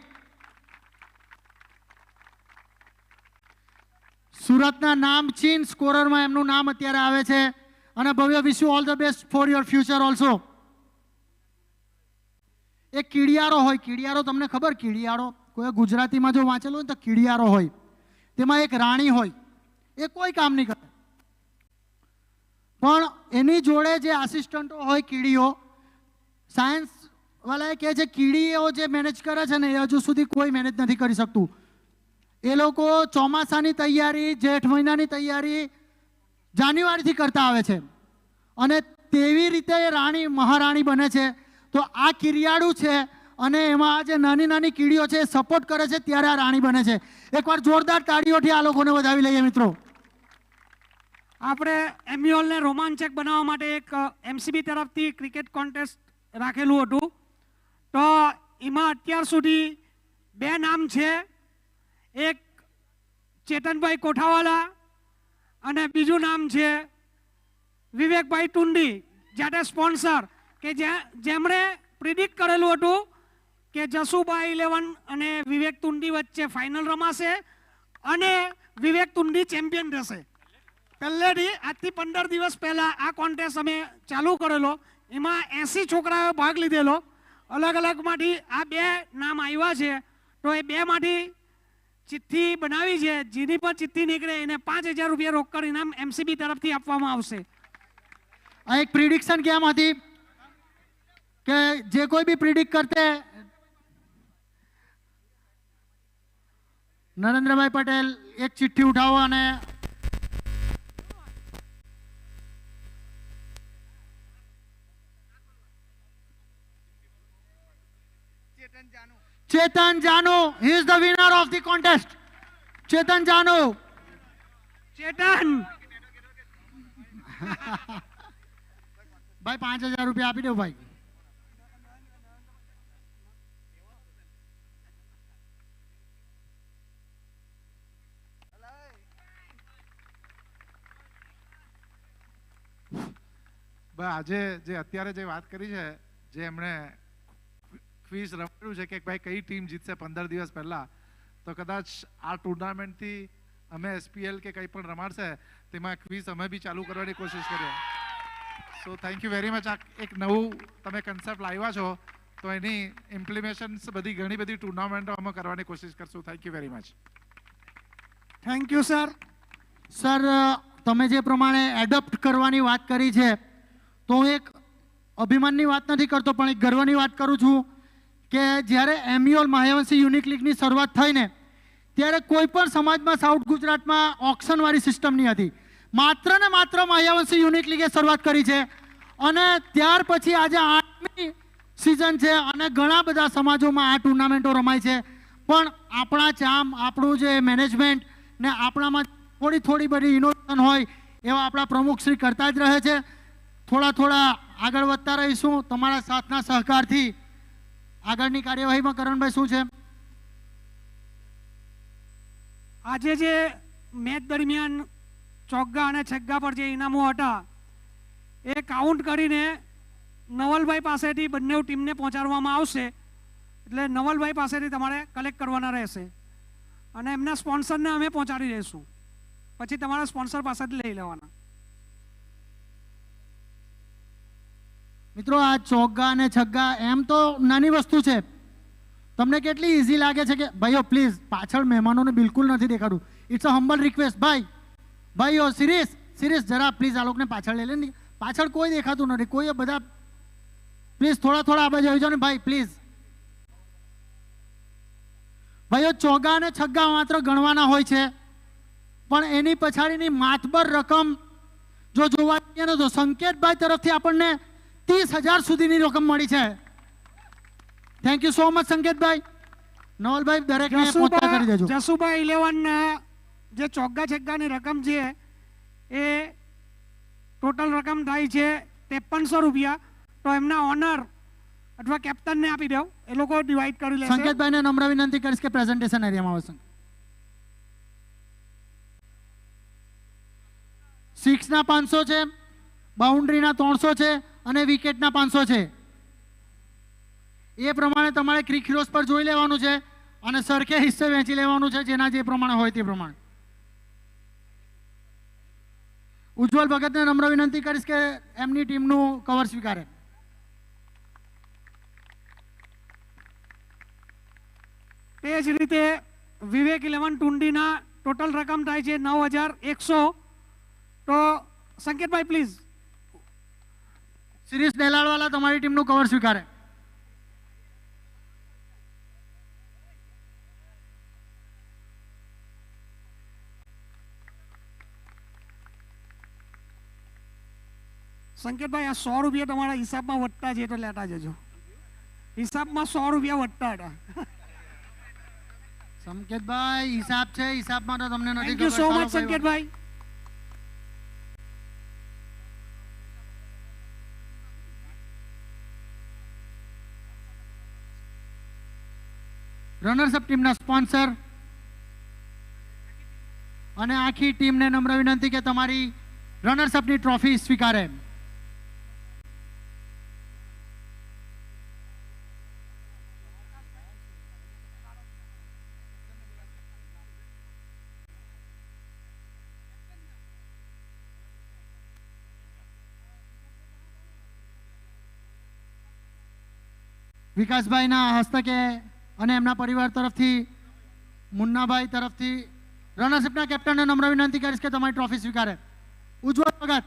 સુરતના નામચીન સ્કોરરમાં એમનું નામ અત્યારે આવે છે અને ભવ્ય wish you all the best for your future also. એક કીડિયારો હોય, કીડિયારો તમને ખબર, કીડિયારો કોઈ ગુજરાતીમાં જો વાંચેલું હોય તો કીડિયારો હોય, તેમાં એક રાણી હોય, એ કોઈ કામ નહીં કરે, પણ એની જોડે જે આસિસ્ટન્ટો હોય કીડીઓ, સાયન્સ વાળાએ કહે છે કીડીઓ જે મેનેજ કરે છે ને એ હજુ સુધી કોઈ મેનેજ નથી કરી શકતું. એ લોકો ચોમાસાની તૈયારી, જેઠ મહિનાની તૈયારી જાન્યુઆરીથી કરતા આવે છે અને તેવી રીતે એ રાણી મહારાણી બને છે. તો આ કિરિયાળું છે અને એમાં આ જે નાની નાની કીડીઓ છે એ સપોર્ટ કરે છે ત્યારે આ રાણી બને છે. એકવાર જોરદાર તાળીઓથી આ લોકોને વધાવી લઈએ મિત્રો. આપણે એમ્યુઅલને રોમાંચક બનાવવા માટે એક એમસીબી તરફથી ક્રિકેટ કોન્ટેસ્ટ રાખેલું હતું, તો એમાં અત્યાર સુધી 2 નામ છે. એક ચેતનભાઈ કોઠાવાલા અને બીજું નામ છે વિવેકભાઈ ટુંડી, જાતે સ્પોન્સર, કે જેમણે પ્રિડિક્ટ કરેલું હતું કે જસુભાઈ 11 અને વિવેક તુંડી વચ્ચે ફાઇનલ રમાશે અને વિવેક તુંડી ચેમ્પિયન રહેશે. પહેલેથી આજથી 15 દિવસ પહેલા આ કોન્ટેસ્ટ અમે ચાલુ કરેલો, એમાં 80 છોકરાઓએ ભાગ લીધેલો. અલગ અલગમાંથી આ 2 નામ આવ્યા છે, તો એ 2માંથી ચિઠ્ઠી બનાવી છે. જેની પર ચિઠ્ઠી નીકળે એને 5000 રૂપિયા રોકડ ઇનામ એમસીબી તરફથી આપવામાં આવશે. આ એક પ્રિડિક્શન ગેમ હતી કે જે કોઈ બી પ્રિડિક્ટ કરતે, નરેન્દ્રભાઈ પટેલ એક ચિઠ્ઠી ઉઠાવો અને Chetan Janu, he is the winner of the contest. Chetan Janu. ચેતન ભાઈ 5000 રૂપિયા આપી દો ભાઈ. આજે જે અત્યારે જે વાત કરી છે, જે એમણે ક્વિઝ રમાડ્યું છે કે ભાઈ કઈ ટીમ જીતશે 15 દિવસ પહેલા, તો કદાચ આ ટુર્નામેન્ટથી અમે એસપીએલ કે કંઈ પણ રમાડશે તેમાં ક્વિઝ અમે બી ચાલુ કરવાની કોશિશ કરીએ. So thank you very much. આ એક નવું તમે કન્સેપ્ટ લાવ્યા છો તો એની ઇમ્પ્લિમેશન્સ બધી ઘણી બધી ટુર્નામેન્ટો અમે કરવાની કોશિશ કરશું. Thank you very much. Thank you sir. Sir તમે જે પ્રમાણે એડોપ્ટ કરવાની વાત કરી છે તો હું એક અભિમાનની વાત નથી કરતો પણ એક ગર્વની વાત કરું છું કે જ્યારે એમ્યુઅલ મહાવંશી યુનિક લીગની શરૂઆત થઈ ને ત્યારે કોઈ પણ સમાજમાં સાઉથ ગુજરાતમાં ઓક્શનવાળી સિસ્ટમ નહીં હતી. માત્ર ને માત્ર માયાવંશી યુનિક લીગે શરૂઆત કરી છે અને ત્યાર પછી આજે 8મી સિઝન છે અને ઘણા બધા સમાજોમાં આ ટુર્નામેન્ટો રમાય છે. પણ આપણા ચામ, આપણું જે મેનેજમેન્ટ ને આપણામાં થોડી બધી ઇનોવેશન હોય એવા આપણા પ્રમુખ શ્રી કરતા જ રહે છે. થોડા આગળ વધતા રહીશું તમારા સાથના સહકારથી. આગળની કાર્યવાહીમાં કરણભાઈ શું છે? આજે જે મેચ દરમિયાન ચોગ્ગા અને છગ્ગા પર જે ઇનામો હતા એ કાઉન્ટ કરીને નવલભાઈ પાસેથી બંને ટીમને પહોંચાડવામાં આવશે. એટલે નવલભાઈ પાસેથી તમારે કલેક્ટ કરવાના રહેશે અને એમના સ્પોન્સરને અમે પહોંચાડી દઈશું. પછી તમારા સ્પોન્સર પાસેથી લઈ લેવાના. મિત્રો, આ ચોગ્ગા અને છગ્ગા એમ તો નાની વસ્તુ છે. તમને કેટલી ઈઝી લાગે છે કે ભાઈઓ પ્લીઝ પાછળ મહેમાનોને બિલકુલ નથી દેખાડું. It's a humble request. ભાઈઓ સિરીસ જરા પ્લીઝ આ લોકોને પાછળ લઈ લે ને. પાછળ કોઈ દેખાતું નથી. કોઈ બધા પ્લીઝ થોડા આ બાજુ આવી જાઓ ને ભાઈ પ્લીઝ. ભાઈઓ, ચોગ્ગા અને છગ્ગા માત્ર ગણવાના હોય છે પણ એની પછાડીની માતબર રકમ જો જોવા જઈએ ને તો સંકેતભાઈ તરફથી આપણને 30,000 સુધીની રકમ મળી છે. Thank you so much Sanketbhai. Navalbhai દરેકને પહોંચતા કરી દેજો. જસુભાઈ 11 જે ચોગ્ગા છગ્ગાની રકમ છે એ ટોટલ રકમ થાય છે 5300 રૂપિયા. તો એમના ઓનર અથવા કેપ્ટનને આપી દો, એ લોકો ડિવાઈડ કરી લેશે. સંકેતભાઈને નમ્ર વિનંતી કરીશ કે પ્રેઝન્ટેશન એરિયામાં આવશે. 6 ના 500 છે, બાઉન્ડ્રીના 300 છે અને વિકેટના 500 છે. એ પ્રમાણે તમારે ક્રિક હીરોઝ પર જોઈ લેવાનું છે અને સરખે હિસ્સે વહેંચી લેવાનું છે, જેના જે પ્રમાણે હોય તે પ્રમાણે. ઉજ્જવલ ભગતને નમ્ર વિનંતી કરીશ કે એમની ટીમનું કવર સ્વીકારે. તે જ રીતે વિવેક 11 ટુંડીના ટોટલ રકમ થાય છે 9,100. તો સંકેતભાઈ પ્લીઝ. સિરીસ ડેલાળવાલા તમારી ટીમનું કવર સ્વીકારે. સંકેતભાઈ, આ 100 રૂપિયા તમારા હિસાબમાં વધતા છે તો લેતા જજો. હિસાબમાં 100 રૂપિયા વધતા હતા. સંકેતભાઈ, હિસાબ છે, હિસાબમાં તો તમને નથી. Thank you so much Sanketbhai. Runners up ટીમના સ્પોન્સર અને આખી ટીમને નમ્ર વિનંતી કે તમારી રનર્સઅપની ટ્રોફી સ્વીકારે. વિકાસભાઈના હસ્તકે અને એમના પરિવાર તરફથી, મુન્નાભાઈ તરફથી રનર્સઅપના કેપ્ટનને નમ્ર વિનંતી કરીશ કે તમારી ટ્રોફી સ્વીકારે. ઉજ્જવલ ભગત.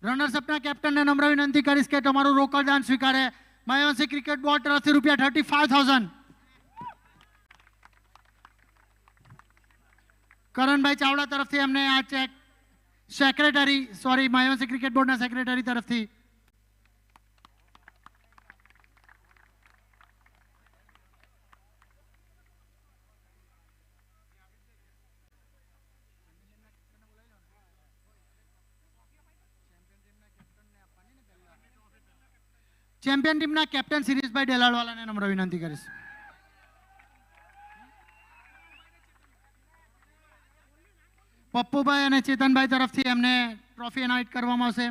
રનર્સઅપના કેપ્ટનને નમ્ર વિનંતી કરીશ કે તમારું રોકડ દાન સ્વીકારે. માયાવંશી ક્રિકેટ બોર્ડ તરફથી ₹35,000. કરણભાઈ ચાવડા તરફથી એમને આ ચેક માયાવંશી ક્રિકેટ બોર્ડના સેક્રેટરી તરફથી ચેમ્પિયન ટીમના કેપ્ટન શિરીષભાઈ ડેલાળવાલાને નમ્ર વિનંતી કરીશ. પપ્પુભાઈ અને ચેતનભાઈ તરફથી એમને ટ્રોફી એનાયત કરવામાં આવશે.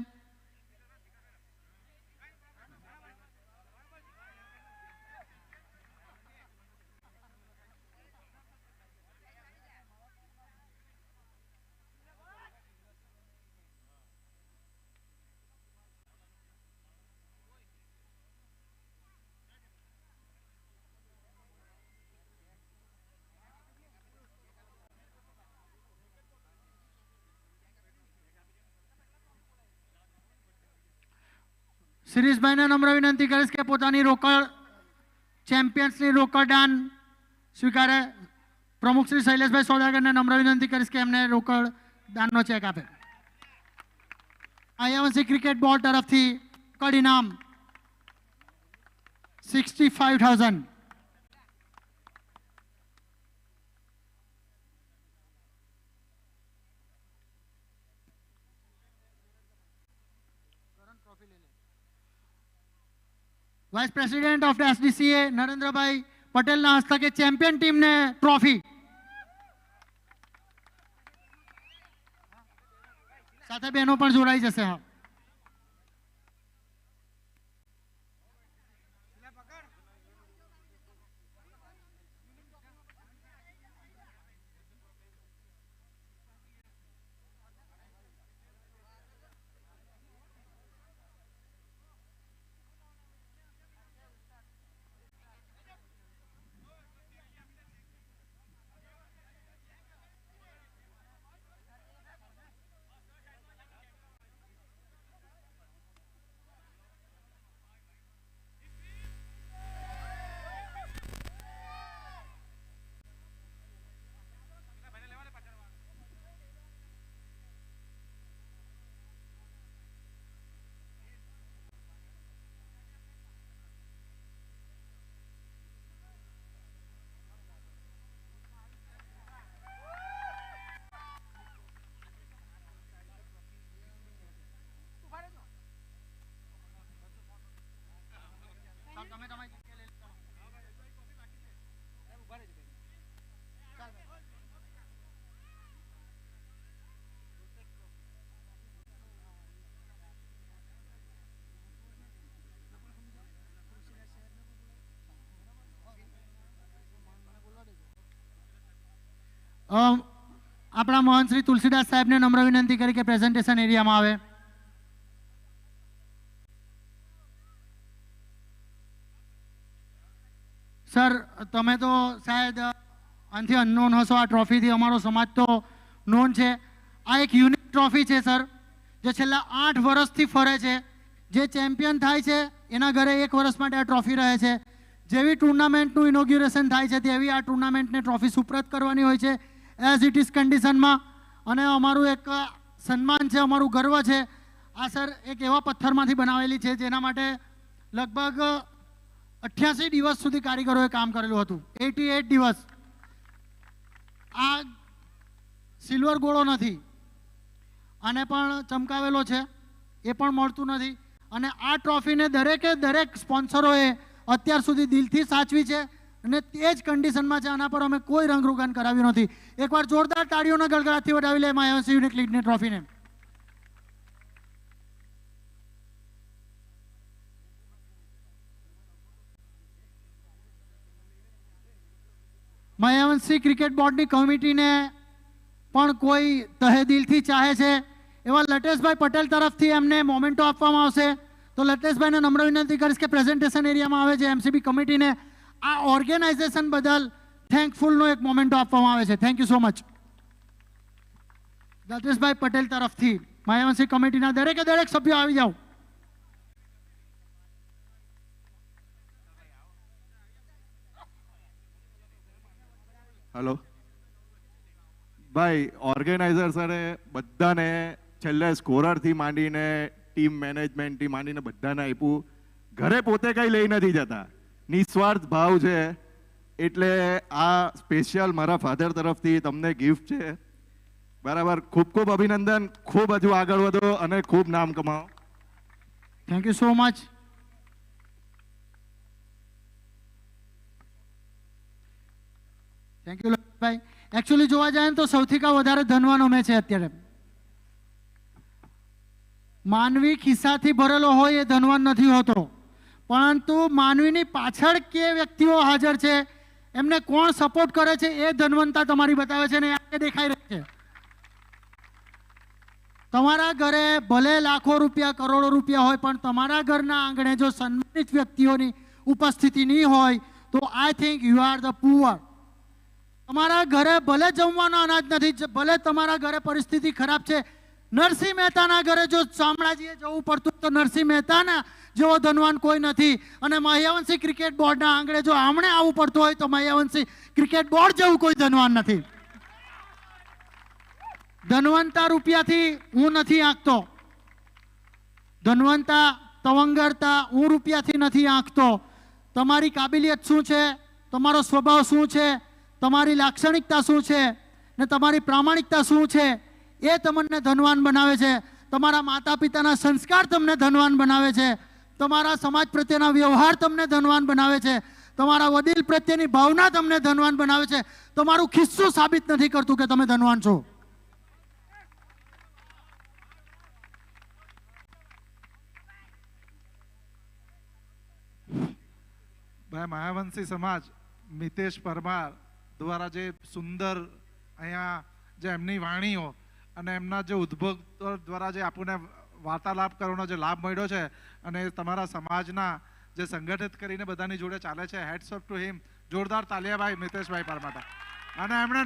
શિરીષભાઈને નમ્ર વિનંતી કરીશ કે પોતાની રોકડ ચેમ્પિયન્સની રોકડ દાન સ્વીકારે. પ્રમુખ શ્રી શૈલેષભાઈ સોદાગરને નમ્ર વિનંતી કરીશ કે એમને રોકડ દાનનો ચેક આપે. આયાવંશી ક્રિકેટ બોર્ડ તરફથી કડ ઇનામ 65,000. વાઇસ પ્રેસિડેન્ટ ઓફ એસડીસીએ નરેન્દ્રભાઈ પટેલના હસ્તકે ચેમ્પિયન ટીમને ટ્રોફી. સાથે બહેનો પણ જોડાઈ જશે. હા, આપણા મોહન શ્રી તુલસીદાસ સાહેબને નમ્ર વિનંતી કરી કે પ્રેઝન્ટેશન એરિયામાં આવે. સર, તમે તો શાયદ આનાથી અનનોન હશો. આ ટ્રોફીથી અમારો સમાજ તો નોન છે. આ એક યુનિક ટ્રોફી છે સર, જે છેલ્લા 8 વર્ષથી ફરે છે. જે ચેમ્પિયન થાય છે એના ઘરે 1 વર્ષ માટે આ ટ્રોફી રહે છે. જેવી ટુર્નામેન્ટનું ઇનોગ્યુરેશન થાય છે તેવી આ ટુર્નામેન્ટને ટ્રોફી સુપ્રત કરવાની હોય છે એઝ ઇટ ઇઝ કન્ડિશનમાં. અને અમારું એક સન્માન છે, અમારું ગર્વ છે. આ સર એક એવા પથ્થરમાંથી બનાવેલી છે જેના માટે લગભગ 88 દિવસ સુધી કારીગરોએ કામ કરેલું હતું. 88 દિવસ. આ સિલ્વર ગોળો નથી, આને પણ ચમકાવેલો છે, એ પણ મળતું નથી. અને આ ટ્રોફીને દરેક સ્પોન્સરોએ અત્યાર સુધી દિલથી સાચવી છે અને તે જ કન્ડિશનમાં છે. આના પર અમે કોઈ રંગરોગન કરાવ્યું નથી. એકવાર જોરદાર તાળીઓના ગળગળાટથી વધાવી લે માયાવંશી યુનિક લીગની ટ્રોફીને. માયાવંશી ક્રિકેટ બોર્ડની કમિટીને પણ કોઈ તહે દિલથી ચાહે છે એવા લટેશભાઈ પટેલ તરફથી એમને મોમેન્ટો આપવામાં આવશે. તો લટેશભાઈને નમ્ર વિનંતી કરીશ કે પ્રેઝન્ટેશન એરિયામાં આવે છે. એમસીબી કમિટીને આ ઓર્ગેનાઇઝેશન બદલ થેન્કફુલનો એક મોમેન્ટો આપવામાં આવે છે. Thank you so much. Lateshbhai Patel તરફથી માયાવંશી કમિટીના દરેક સભ્યો આવી જાઓ. હેલો ભાઈ, ઓર્ગેનાઇઝર સરે બધાને છેલ્લે સ્કોરરથી માંડીને ટીમ મેનેજમેન્ટથી માંડીને બધાને આપ્યું. ઘરે પોતે કંઈ લઈ નથી જતા, નિસ્વાર્થ ભાવ છે. એટલે આ સ્પેશિયલ મારા ફાધર તરફથી તમને ગિફ્ટ છે. બરાબર, ખૂબ અભિનંદન. ખૂબ હજુ આગળ વધો અને ખૂબ નામ કમાઓ. Thank you so much. Thank you ભાઈ. એકચ્યુઅલી જોવા જાય ને તો સૌથી વધારે ધનવાન અમે છે અત્યારે. માનવી ખિસ્સાથી ભરેલો હોય એ ધનવાન નથી હોતો, પરંતુ માનવીની પાછળ કે વ્યક્તિઓ હાજર છે, એમને કોણ સપોર્ટ કરે છે એ ધનવંતા તમારી બતાવે છે ને આ દેખાઈ રહી છે. તમારા ઘરે ભલે લાખો રૂપિયા કરોડો રૂપિયા હોય, પણ તમારા ઘરના આંગણે જો સન્માનિત વ્યક્તિઓની ઉપસ્થિતિ નહીં હોય તો I think you are the poor. તમારા ઘરે ભલે જમવાનો અનાજ નથી, ભલે તમારા ઘરે પરિસ્થિતિ ખરાબ છે, નરસિંહ મહેતાના ઘરે જો શામળાજીએ જવું પડતું તો નરસિંહ મહેતાના જેવો ધનવાન કોઈ નથી. અને મહ્યાવંશી ક્રિકેટ બોર્ડના આંગણે જો આમણે આવવું પડતું હોય તો મહ્યાવંશી ક્રિકેટ બોર્ડ જેવું કોઈ ધનવાન નથી. ધનવંતા રૂપિયાથી હું નથી આંકતો, ધનવંતા તવંગરતા હું રૂપિયાથી નથી આંકતો. તમારી કાબિલિયત શું છે, તમારો સ્વભાવ શું છે, તમારી લાક્ષણિકતા શું છે ને તમારી પ્રામાણિકતા શું છે, એ તમને ધનવાન બનાવે છે. તમારા માતા પિતાના સંસ્કાર તમને ધનવાન બનાવે છે. તમારા સમાજ પ્રત્યેના વ્યવહાર તમને ધનવાન બનાવે છે. તમારા વડીલ પ્રત્યેની ભાવના તમને ધનવાન બનાવે છે. તમારું ખિસ્સું સાબિત નથી કરતું કે તમે ધનવાન છો. ભાઈ મહાવંશી સમાજ મિતેશ પરમાર દ્વારા જે સુંદર અહીંયા જે એમની વાણીઓ અને એમના જે ઉદ્ભવ દ્વારા જે આપણને વાર્તાલાપ કરવાનો જે લાભ મળ્યો છે અને તમારા સમાજના જે સંગઠિત કરીને બધાની જોડે ચાલે છે, હેડ્સ ઓફ ટુ હિમ. જોરદાર તાલિયા ભાઈ મિતેશભાઈ પરમાર. અને એમણે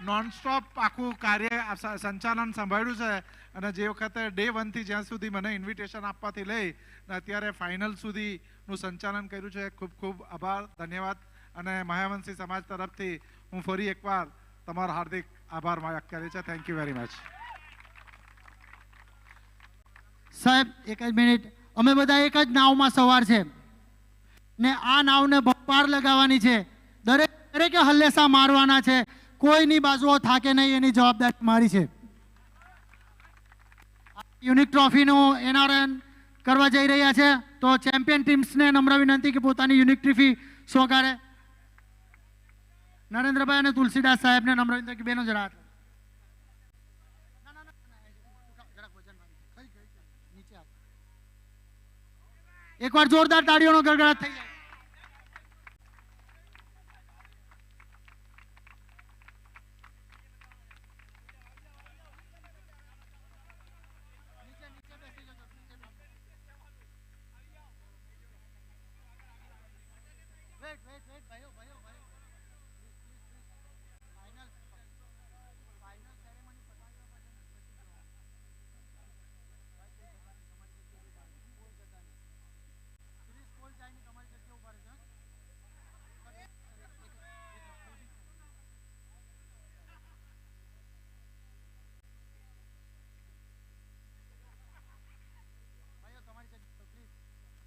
નોનસ્ટોપ આખું કાર્ય સંચાલન સંભાળ્યું છે. અને જે વખતે ડે 1 થી જ્યાં સુધી મને ઇન્વિટેશન આપવાથી લઈ અત્યારે ફાઇનલ સુધીનું સંચાલન કર્યું છે. ખૂબ ખૂબ આભાર, ધન્યવાદ. અને મહાવંશી સમાજ તરફથી હું ફરી એકવાર તમારો હાર્દિક આભાર વ્યક્ત કરે છે. Thank you very much. સાહેબ એક જ મિનિટ, અમે બધા એક જ નાવમાં સવાર છે ને આ નાવને પાર લગાવવાની છે. દરેકે હલ્લેસા મારવાના છે. કોઈની બાજુઓ થાકે નહીં, એની જવાબદારી મારી છે. યુનિક ટ્રોફીનું એનાયન કરવા જઈ રહ્યા છે તો ચેમ્પિયન ટીમ્સને નમ્ર વિનંતી કે પોતાની યુનિક ટ્રોફી સોગાડે. નરેન્દ્રભાઈ અને તુલસીદાસ સાહેબને નમ્ર વિનંતી કે બેનો જરા એકવાર જોરદાર તાળીઓનો ગડગડાટ થઈ જાય.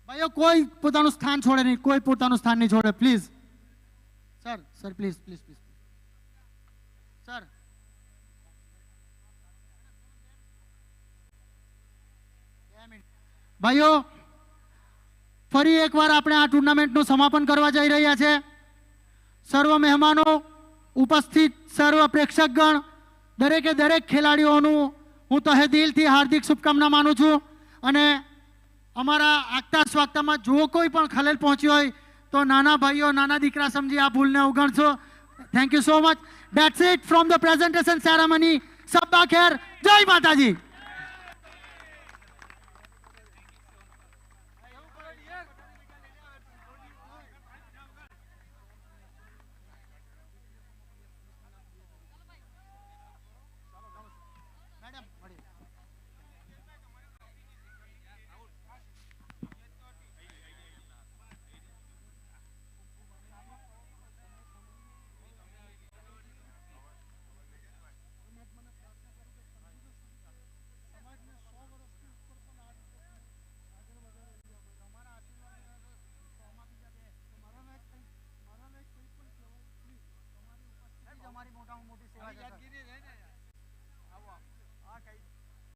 ભાઈઓ કોઈ પોતાનું સ્થાન છોડે નહીં, કોઈ પોતાનું સ્થાન નહીં છોડે please. Sir please please please sir. ભાઈઓ ફરી એકવાર આપણે આ ટુર્નામેન્ટનું સમાપન કરવા જઈ રહ્યા છે. સર્વ મહેમાનો, ઉપસ્થિત સર્વ પ્રેક્ષકગણ, દરેકે દરેક ખેલાડીઓનું હું તહે દિલથી હાર્દિક શુભકામના માનું છું. અને અમારા આગતા સ્વાગતામાં જો કોઈ પણ ખલેલ પહોંચ્યો હોય તો નાના ભાઈઓ, નાના દીકરા સમજી આ ભૂલને અવગણશો. Thank you so much. That's it from the presentation ceremony. સબ્બા ખેર, જય માતાજી. મોટી સેવા છે.